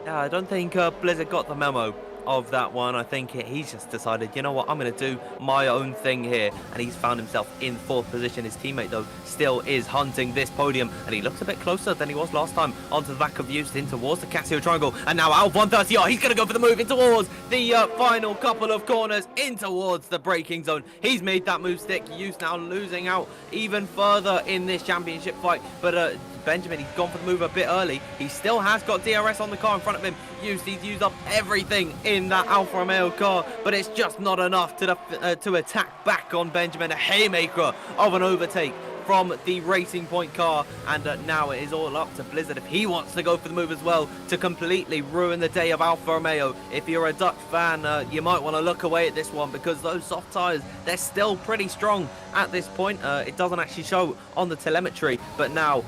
Yeah, I don't think Blizzard got the memo of that one. I think he's just decided, you know what, I'm going to do my own thing here, and he's found himself in 4th position. His teammate, though, still is hunting this podium, and he looks a bit closer than he was last time onto the back of Used in towards the Casio triangle, and now out of 130. He's going to go for the move in towards the final couple of corners in towards the braking zone. He's made that move stick. Used now losing out even further in this championship fight, but Benjamin, he's gone for the move a bit early. He still has got DRS on the car in front of him. He's used up everything in that Alfa Romeo car, but it's just not enough to attack back on Benjamin. A haymaker of an overtake from the Racing Point car, and now it is all up to Blizzard if he wants to go for the move as well to completely ruin the day of Alfa Romeo. If you're a Dutch fan, you might want to look away at this one, because those soft tyres, they're still pretty strong at this point. It doesn't actually show on the telemetry, but now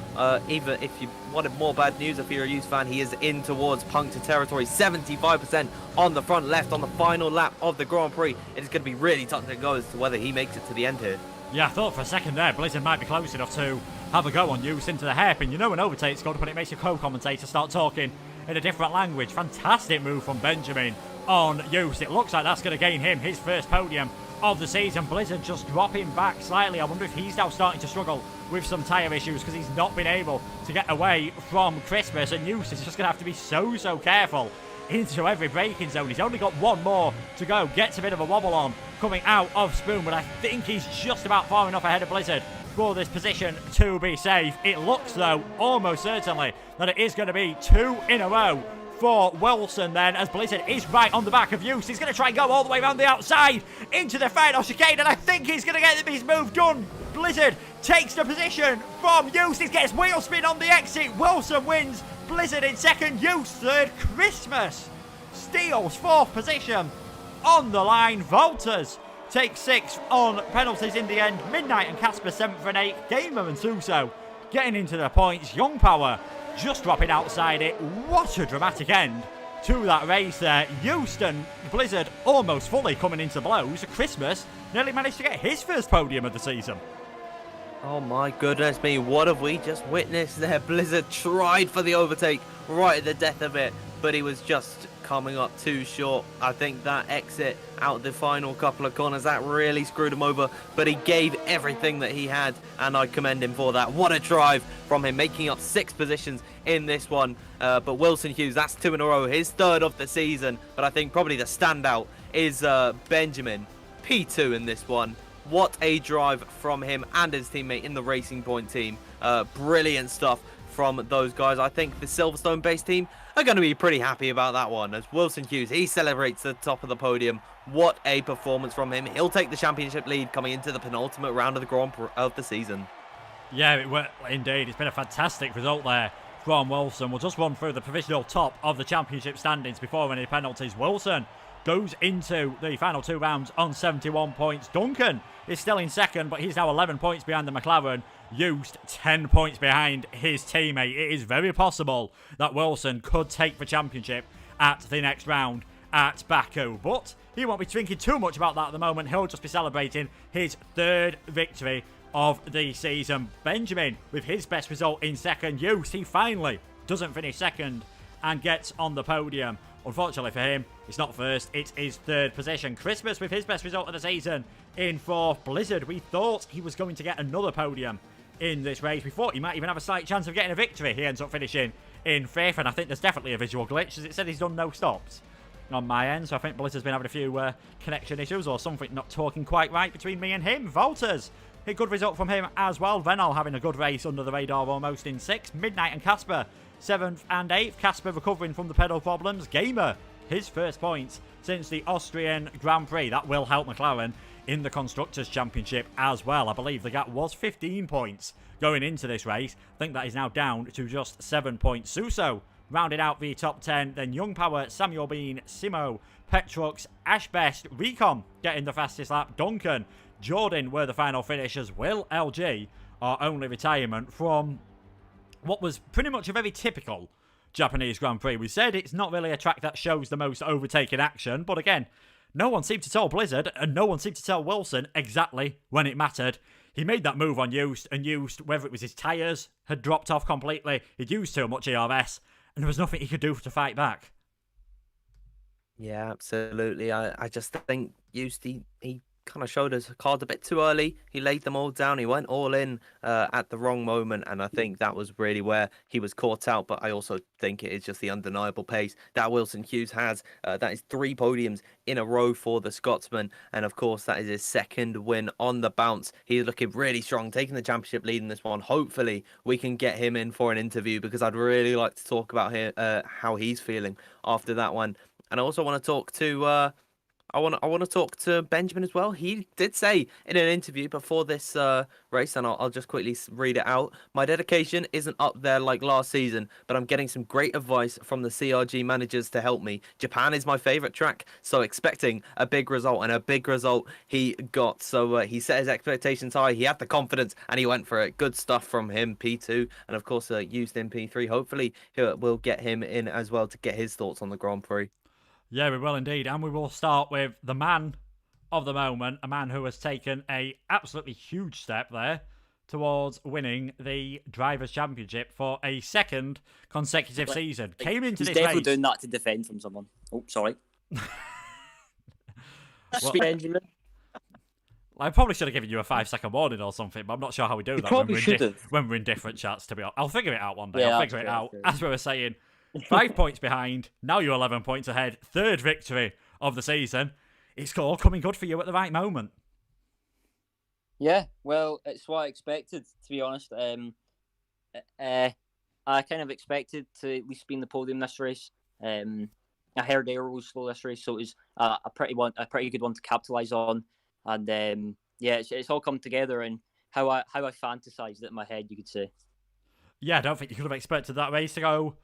even if you wanted more bad news, if you're a Used fan, he is in towards puncture territory. 75% on the front left on the final lap of the Grand Prix. It is going to be really touch and go as to whether he makes it to the end here. Yeah, I thought for a second there Blizzard might be close enough to have a go on Used into the hairpin. You know when overtake's good, but it makes your co-commentator start talking in a different language. Fantastic move from Benjamin on Used. It looks like that's going to gain him his first podium of the season. Blizzard just dropping back slightly. I wonder if he's now starting to struggle with some tyre issues, because he's not been able to get away from Christmas, and Used is just going to have to be so careful into every braking zone. He's only got 1 more to go. Gets a bit of a wobble on coming out of Spoon, but I think he's just about far enough ahead of Blizzard for this position to be safe. It looks, though, almost certainly that it is going to be 2 in a row for Wilson then, as Blizzard is right on the back of Use. He's going to try and go all the way around the outside into the final chicane, and I think he's going to get his move done. Blizzard takes the position from Use. He gets wheel spin on the exit. Wilson wins. Blizzard in second, Use third. Christmas steals fourth position on the line. Volters take sixth on penalties in the end. Midnight and Casper 7th and 8th. Gamer and Suso getting into the points. Young Power just dropping outside it. What a dramatic end to that race there. Houston, Blizzard almost fully coming into blows. Christmas nearly managed to get his first podium of the season. Oh my goodness me, what have we just witnessed there? Blizzard tried for the overtake right at the death of it, but he was just coming up too short. I think that exit out the final couple of corners, that really screwed him over, but he gave everything that he had, and I commend him for that. What a drive from him, making up 6 positions in this one. But Wilson Hughes, that's 2 in a row, his 3rd of the season, but I think probably the standout is Benjamin, P2 in this one. What a drive from him and his teammate in the Racing Point team. Brilliant stuff from those guys. I think the Silverstone-based team are going to be pretty happy about that one, as Wilson Hughes, he celebrates the top of the podium. What a performance from him. He'll take the championship lead coming into the penultimate round of the Grand Prix of the season. Yeah, indeed. It's been a fantastic result there from Wilson. We'll just run through the provisional top of the championship standings before any penalties. Wilson goes into the final 2 rounds on 71 points. Duncan is still in second, but he's now 11 points behind the McLaren. Used 10 points behind his teammate. It is very possible that Wilson could take the championship at the next round at Baku, but he won't be thinking too much about that at the moment. He'll just be celebrating his 3rd victory of the season. Benjamin with his best result in second. Use, he finally doesn't finish second and gets on the podium. Unfortunately for him, it's not first, it's his 3rd position. Christmas with his best result of the season in 4th. Blizzard, we thought he was going to get another podium in this race. We thought he might even have a slight chance of getting a victory. He ends up finishing in 5th, and I think there's definitely a visual glitch, as it said he's done no stops on my end, so I think Blizzard's been having a few connection issues or something not talking quite right between me and him. Volters, a good result from him as well. Venal having a good race under the radar almost in 6th. Midnight and Casper 7th and 8th. Casper recovering from the pedal problems. Gamer, his first points since the Austrian Grand Prix. That will help McLaren in the Constructors' Championship as well. I believe the gap was 15 points going into this race. I think that is now down to just 7 points. Suso rounded out the top 10. Then Young Power, Samuel Bean, Simo, Petrux, Ashbest, Recon getting the fastest lap. Duncan, Jordan were the final finishers. Will LG, our only retirement from what was pretty much a very typical Japanese Grand Prix. We said it's not really a track that shows the most overtaking action, but again, no one seemed to tell Blizzard and no one seemed to tell Wilson exactly when it mattered. He made that move on Used, and Used, whether it was his tyres had dropped off completely, he'd used too much ERS, and there was nothing he could do to fight back. Yeah, absolutely. I just think Used, he kind of showed his cards a bit too early. He laid them all down. He went all in at the wrong moment, and I think that was really where he was caught out. But I also think it is just the undeniable pace that Wilson Hughes has. That is 3 podiums in a row for the Scotsman, and of course that is his 2nd win on the bounce. He's looking really strong, taking the championship lead in this one. Hopefully we can get him in for an interview, because I'd really like to talk about how he's feeling after that one. And I also want to talk to I want to talk to Benjamin as well. He did say in an interview before this race, and I'll just quickly read it out. My dedication isn't up there like last season, but I'm getting some great advice from the CRG managers to help me. Japan is my favorite track, so expecting a big result, and a big result he got. So he set his expectations high. He had the confidence, and he went for it. Good stuff from him, P2, and of course used in P3. Hopefully we'll get him in as well to get his thoughts on the Grand Prix. Yeah, we will indeed. And we will start with the man of the moment, a man who has taken a absolutely huge step there towards winning the Drivers' Championship for a 2nd consecutive season. Came into this race... He's definitely doing that to defend from someone. Oh, sorry. Benjamin. I probably should have given you a 5-second warning or something, but I'm not sure how we do that when we're in different chats, to be honest. I'll figure it out one day. Yeah, I'll figure it out. As we were saying, 5 points behind. Now you're 11 points ahead. 3rd victory of the season. It's all coming good for you at the right moment. Yeah, well, it's what I expected, to be honest. I kind of expected to at least be in the podium this race. I heard Aero was slow this race, so it was a pretty good one to capitalise on. And yeah, it's all come together, and how I fantasised it in my head, you could say. Yeah, I don't think you could have expected that race to go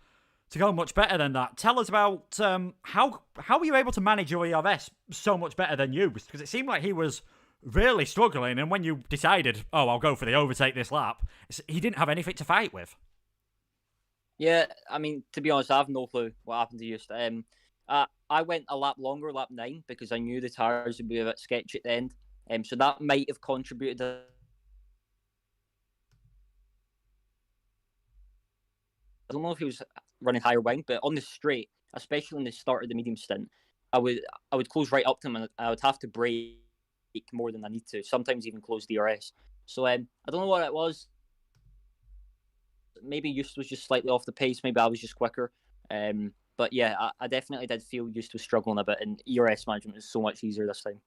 much better than that. Tell us about how were you able to manage your ERS so much better than you? Because it seemed like he was really struggling, and when you decided, oh, I'll go for the overtake this lap, he didn't have anything to fight with. Yeah, I mean, to be honest, I have no clue what happened to Just. I went a lap longer, lap 9, because I knew the tyres would be a bit sketchy at the end. So that might have contributed. I don't know if he was running higher wing, but on the straight, especially in the start of the medium stint, I would close right up to him, and I would have to brake more than I need to. Sometimes even close DRS. So I don't know what it was. Maybe Just was just slightly off the pace. Maybe I was just quicker. But yeah, I definitely did feel Just was struggling a bit, and ERS management is so much easier this time.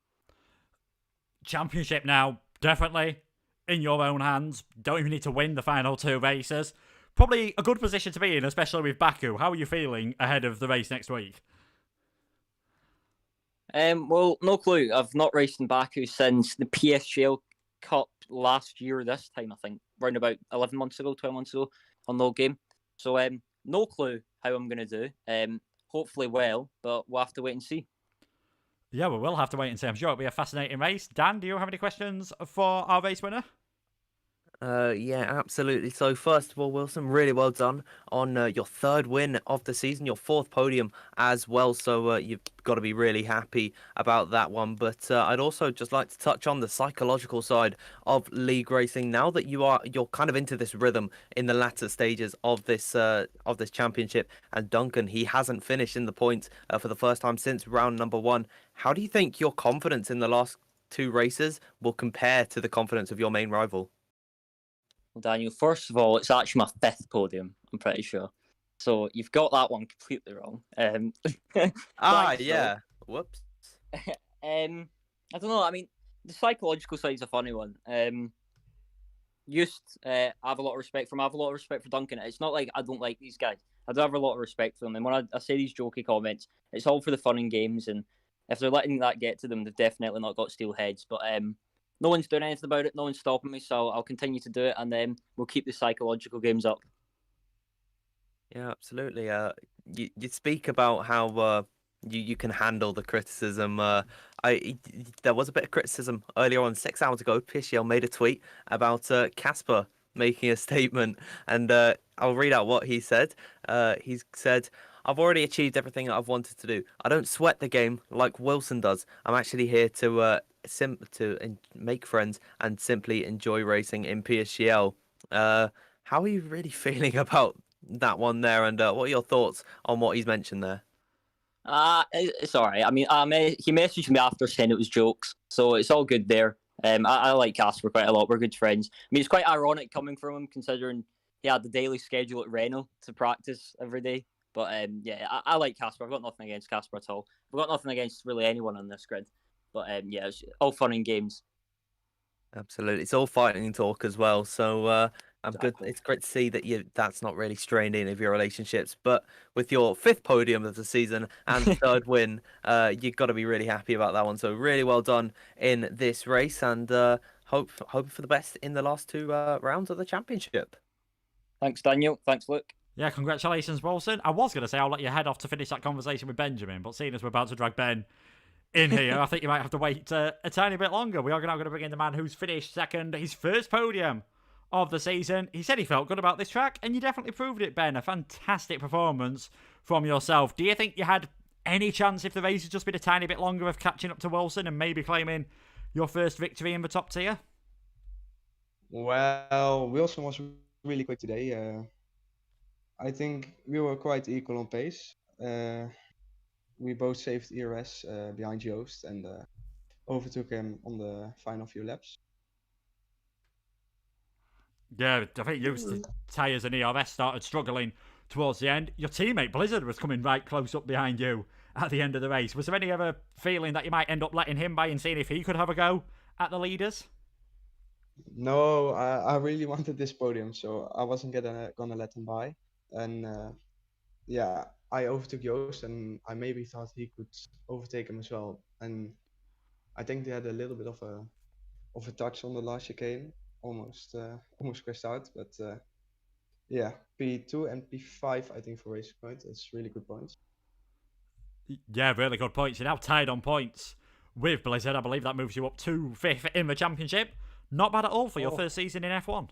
Championship now, definitely in your own hands. Don't even need to win the final 2 races. Probably a good position to be in, especially with Baku. How are you feeling ahead of the race next week? Well, no clue. I've not raced in Baku since the PSGL Cup last year. This time, I think, around about 11 months ago, 12 months ago, on no game. So, no clue how I'm going to do. Hopefully well, but we'll have to wait and see. Yeah, we will have to wait and see. I'm sure it'll be a fascinating race. Dan, do you have any questions for our race winner? Yeah, absolutely. So first of all, Wilson, really well done on your 3rd win of the season, your 4th podium as well. So you've got to be really happy about that one. But I'd also just like to touch on the psychological side of league racing. Now that you're kind of into this rhythm in the latter stages of this championship, and Duncan, he hasn't finished in the points for the first time since round number 1. How do you think your confidence in the last 2 races will compare to the confidence of your main rival? Well, Daniel, first of all, it's actually my 5th podium, I'm pretty sure. So you've got that one completely wrong. Yeah. Whoops. I don't know. I mean, the psychological side's a funny one. I have a lot of respect for him. I have a lot of respect for Duncan. It's not like I don't like these guys. I do have a lot of respect for them. And when I say these jokey comments, it's all for the fun and games. And if they're letting that get to them, they've definitely not got steel heads. But no one's doing anything about it. No one's stopping me. So I'll continue to do it. And then we'll keep the psychological games up. Yeah, absolutely. You speak about how you can handle the criticism. There was a bit of criticism earlier on, 6 hours ago. PSGL made a tweet about Casper making a statement, and I'll read out what he said. He said, "I've already achieved everything I've wanted to do. I don't sweat the game like Wilson does. I'm actually here to make friends and simply enjoy racing in PSGL." How are you really feeling about that one there, and what are your thoughts on what he's mentioned there? It's all right. I mean, he messaged me after saying it was jokes, so it's all good there. I like Casper quite a lot. We're good friends. I mean, it's quite ironic coming from him, considering he had the daily schedule at Renault to practice every day. But yeah, I like Casper. I've got nothing against Casper at all. I've got nothing against really anyone on this grid. But yeah, it's all fun and games. Absolutely, it's all fighting and talk as well. So I'm good. Exactly. It's great to see that that's not really strained any of your relationships. But with your 5th podium of the season and 3rd win, you've got to be really happy about that one. So really well done in this race, and hope for the best in the last 2 rounds of the championship. Thanks, Daniel. Thanks, Luke. Yeah, congratulations, Wilson. I was going to say I'll let you head off to finish that conversation with Benjamin, but seeing as we're about to drag Ben in here, I think you might have to wait a tiny bit longer. We are now going to bring in the man who's finished second, his 1st podium of the season. He said he felt good about this track, and you definitely proved it, Ben. A fantastic performance from yourself. Do you think you had any chance, if the race had just been a tiny bit longer, of catching up to Wilson and maybe claiming your first victory in the top tier? Well, Wilson was really quick today. I think we were quite equal on pace. We both saved ERS behind Joost and overtook him on the final few laps. Yeah, I think the tyres and ERS started struggling towards the end. Your teammate Blizzard was coming right close up behind you at the end of the race. Was there any other feeling that you might end up letting him by and seeing if he could have a go at the leaders? No, I really wanted this podium, so I wasn't gonna let him by. And yeah, I overtook Joost, and I maybe thought he could overtake him as well. And I think they had a little bit of a touch on the last chicane, almost crashed out. But yeah, P2 and P5 I think for Racing Point. That's really good points. Yeah, really good points. You're now tied on points with Blizzard. I believe that moves you up to 5th in the championship. Not bad at all for your first season in F1.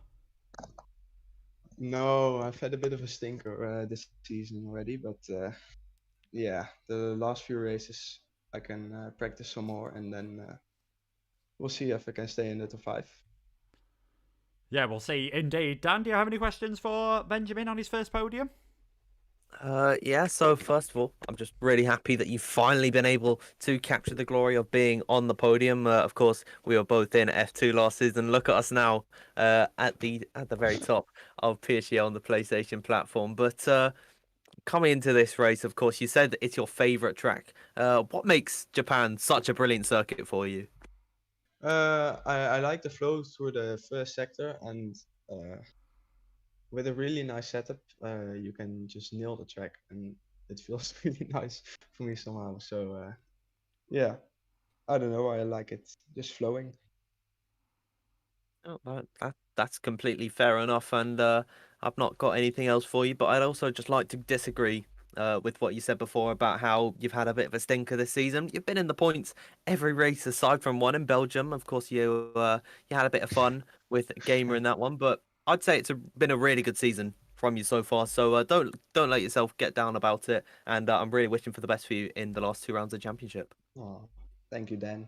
No, I've had a bit of a stinker this season already, but yeah, the last few races I can practice some more, and then we'll see if I can stay in the top 5. Yeah, we'll see. Indeed. Dan, do you have any questions for Benjamin on his first podium? Yeah, so first of all, I'm just really happy that you've finally been able to capture the glory of being on the podium. Of course, we were both in F2 last season. Look at us now, at the very top of PSGL on the PlayStation platform. But coming into this race, of course, you said that it's your favorite track. What makes Japan such a brilliant circuit for you? I like the flow through the first sector, and with a really nice setup, you can just nail the track, and it feels really nice for me somehow. So yeah, I don't know, I like it just flowing. Oh, that's completely fair enough, and I've not got anything else for you. But I'd also just like to disagree with what you said before about how you've had a bit of a stinker this season. You've been in the points every race aside from one in Belgium. Of course, you had a bit of fun with Gamer in that one, but I'd say been a really good season from you so far. So don't let yourself get down about it, and I'm really wishing for the best for you in the last 2 rounds of championship. Oh, thank you, Dan.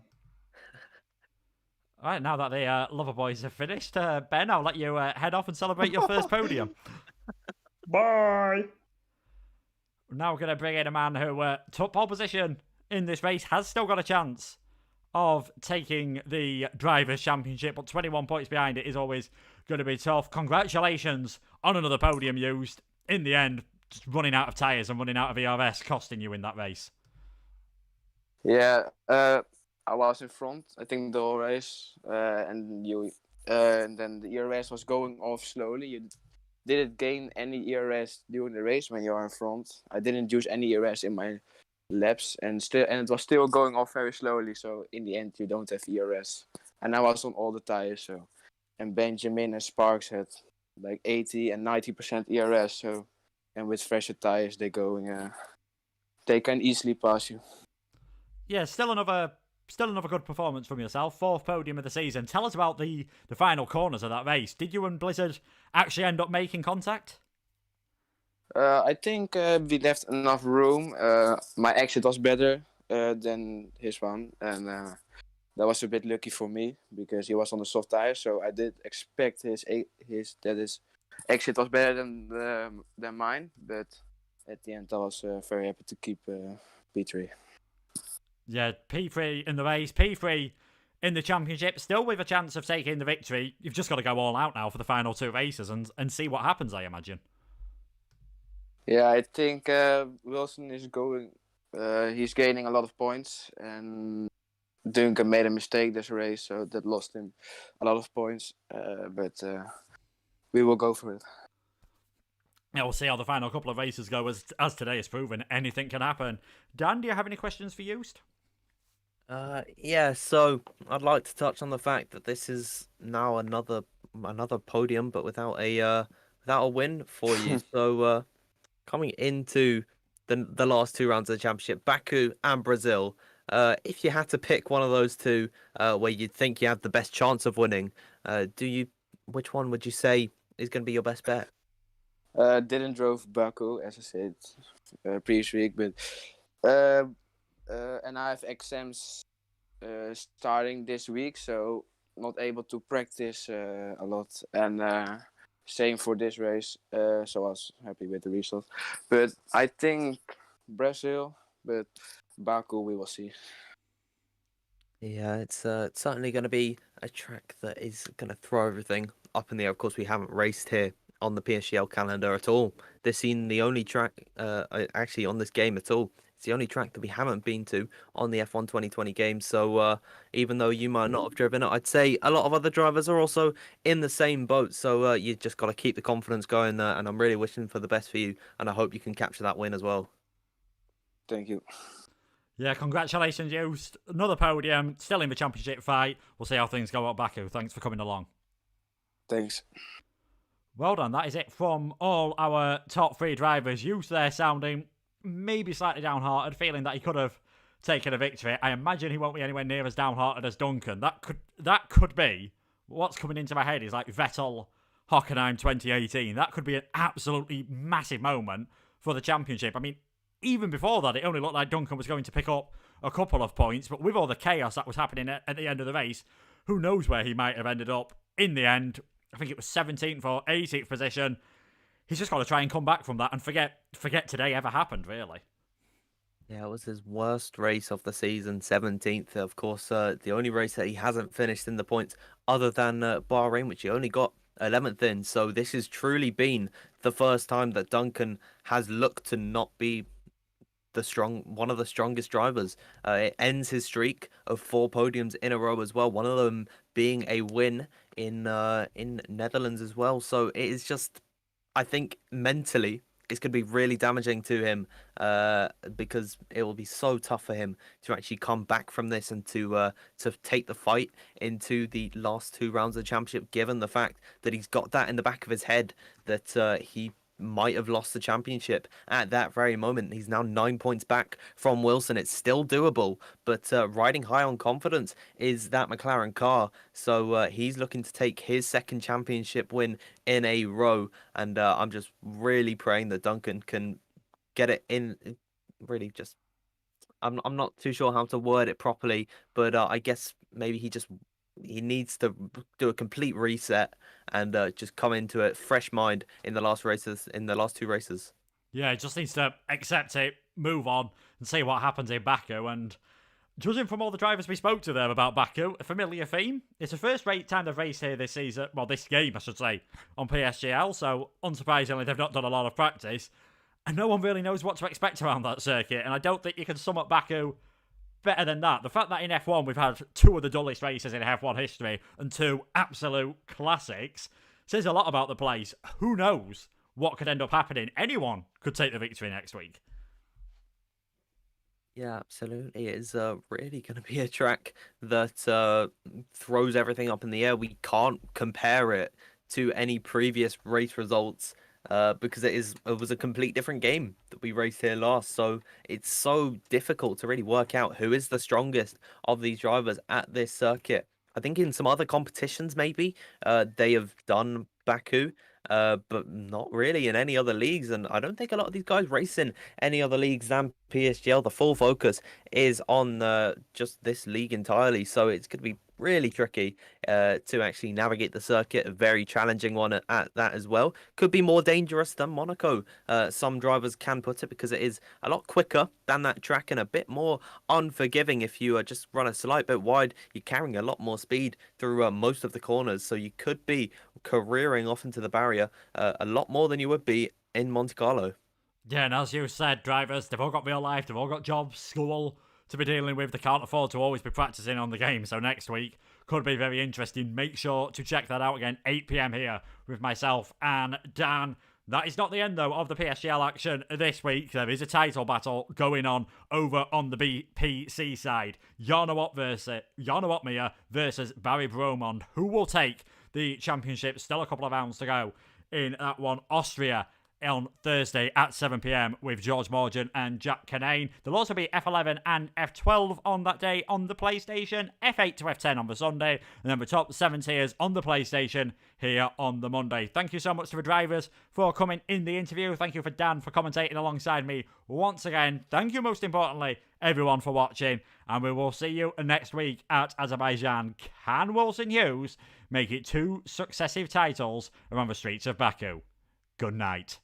All right, now that the Lover Boys have finished, Ben, I'll let you head off and celebrate your first podium. Bye. Now we're going to bring in a man who took pole position in this race, has still got a chance of taking the Drivers' Championship, but 21 points behind it is always going to be tough. Congratulations on another podium used. In the end, just running out of tyres and running out of ERS costing you in that race. Yeah, I was in front, I think, the whole race, and then the ERS was going off slowly. You didn't gain any ERS during the race when you are in front. I didn't use any ERS in my laps, and it was still going off very slowly. So in the end, you don't have ERS, and I was on all the tires. So, and Benjamin and Sparks had like 80 and 90% ERS. So, and with fresher tires, they can easily pass you. Yeah, still another good performance from yourself. 4th podium of the season. Tell us about the final corners of that race. Did you and Blizzard actually end up making contact? I think we left enough room. My exit was better than his one, and that was a bit lucky for me because he was on the soft tire. So I did expect his exit was better than mine, but at the end I was very happy to keep P3. Yeah, P3 in the race, P3 in the championship, still with a chance of taking the victory. You've just got to go all out now for the final 2 races and see what happens, I imagine. Yeah, I think Wilson is going. He's gaining a lot of points, and Duncan made a mistake this race, so that lost him a lot of points. But we will go for it. Yeah, we'll see how the final couple of races go. As today has proven, anything can happen. Dan, do you have any questions for Joost? Yeah, so I'd like to touch on the fact that this is now another podium, but without a win for you. So coming into the last 2 rounds of the championship, Baku and Brazil. If you had to pick one of those two, where you'd think you have the best chance of winning, which one would you say is going to be your best bet? Didn't drove Baku, as I said previous week, but and I have exams starting this week, so not able to practice a lot. And same for this race, so I was happy with the result. But I think Brazil, but Baku we will see. Yeah, it's certainly going to be a track that is going to throw everything up in the air. Of course, we haven't raced here on the PSGL calendar at all. This is the only track actually on this game at all. It's the only track that we haven't been to on the F1 2020 game. So even though you might not have driven it, I'd say a lot of other drivers are also in the same boat. So you just got to keep the confidence going there. And I'm really wishing for the best for you. And I hope you can capture that win as well. Thank you. Yeah, congratulations, Joost. Another podium, still in the championship fight. We'll see how things go at Baku. Thanks for coming along. Thanks. Well done. That is it from all our top 3 drivers. Joost there sounding maybe slightly downhearted, feeling that he could have taken a victory. I imagine he won't be anywhere near as downhearted as Duncan. That could be what's coming into my head is like Vettel Hockenheim 2018. That could be an absolutely massive moment for the championship. I mean, even before that, it only looked like Duncan was going to pick up a couple of points, but with all the chaos that was happening at the end of the race, who knows where he might have ended up in the end. I think it was 17th or 18th position. He's just got to try and come back from that and forget today ever happened, really. Yeah, it was his worst race of the season, 17th. Of course, the only race that he hasn't finished in the points other than Bahrain, which he only got 11th in. So this has truly been the first time that Duncan has looked to not be one of the strongest drivers. It ends his streak of 4 podiums in a row as well. One of them being a win in Netherlands as well. So it is just, I think mentally, it's going to be really damaging to him because it will be so tough for him to actually come back from this and to take the fight into the last 2 rounds of the championship, given the fact that he's got that in the back of his head that he might have lost the championship at that very moment. He's now 9 points back from Wilson. It's still doable, but riding high on confidence is that McLaren car. So he's looking to take his 2nd championship win in a row, and I'm just really praying that Duncan can get it in. Really, just I'm not too sure how to word it properly, but I guess maybe he needs to do a complete reset and just come into it fresh mind in the last 2 races. Yeah, he just needs to accept it, move on, and see what happens in Baku. And judging from all the drivers we spoke to there about Baku, a familiar theme. It's the first time they've raced here this season, well, this game, I should say, on PSGL. So, unsurprisingly, they've not done a lot of practice. And no one really knows what to expect around that circuit. And I don't think you can sum up Baku better than that. The fact that in F1 we've had 2 of the dullest races in F1 history and 2 absolute classics says a lot about the place. Who knows what could end up happening? Anyone could take the victory next week. Yeah, absolutely. It is really going to be a track that throws everything up in the air. We can't compare it to any previous race results because it was a complete different game that we raced here last. So it's so difficult to really work out who is the strongest of these drivers at this circuit. I think in some other competitions, maybe they have done Baku, but not really in any other leagues. And I don't think a lot of these guys race in any other leagues than PSGL. The full focus is on just this league entirely. So it's going to be really tricky to actually navigate the circuit. A very challenging one at that as well. Could be more dangerous than Monaco. Some drivers can put it because it is a lot quicker than that track and a bit more unforgiving. If you just run a slight bit wide, you're carrying a lot more speed through most of the corners. So you could be careering off into the barrier a lot more than you would be in Monte Carlo. Yeah, and as you said, drivers, they've all got real life, they've all got jobs, school to be dealing with. They can't afford to always be practicing on the game. So next week could be very interesting. Make sure to check that out again, 8 p.m. here with myself and Dan. That is not the end, though, of the PSGL action this week. There is a title battle going on over on the BPC side. Jarno Opmeer versus Barry Bromond. Who will take the championship? Still a couple of rounds to go in that one. Austria on Thursday at 7 p.m. with George Morgan and Jack Canane. There'll also be F11 and F12 on that day on the PlayStation, F8 to F10 on the Sunday, and then the top 7 tiers on the PlayStation here on the Monday. Thank you so much to the drivers for coming in the interview. Thank you for Dan for commentating alongside me once again. Thank you most importantly, everyone, for watching, and we will see you next week at Azerbaijan. Can Wilson Hughes make it 2 successive titles around the streets of Baku? Good night.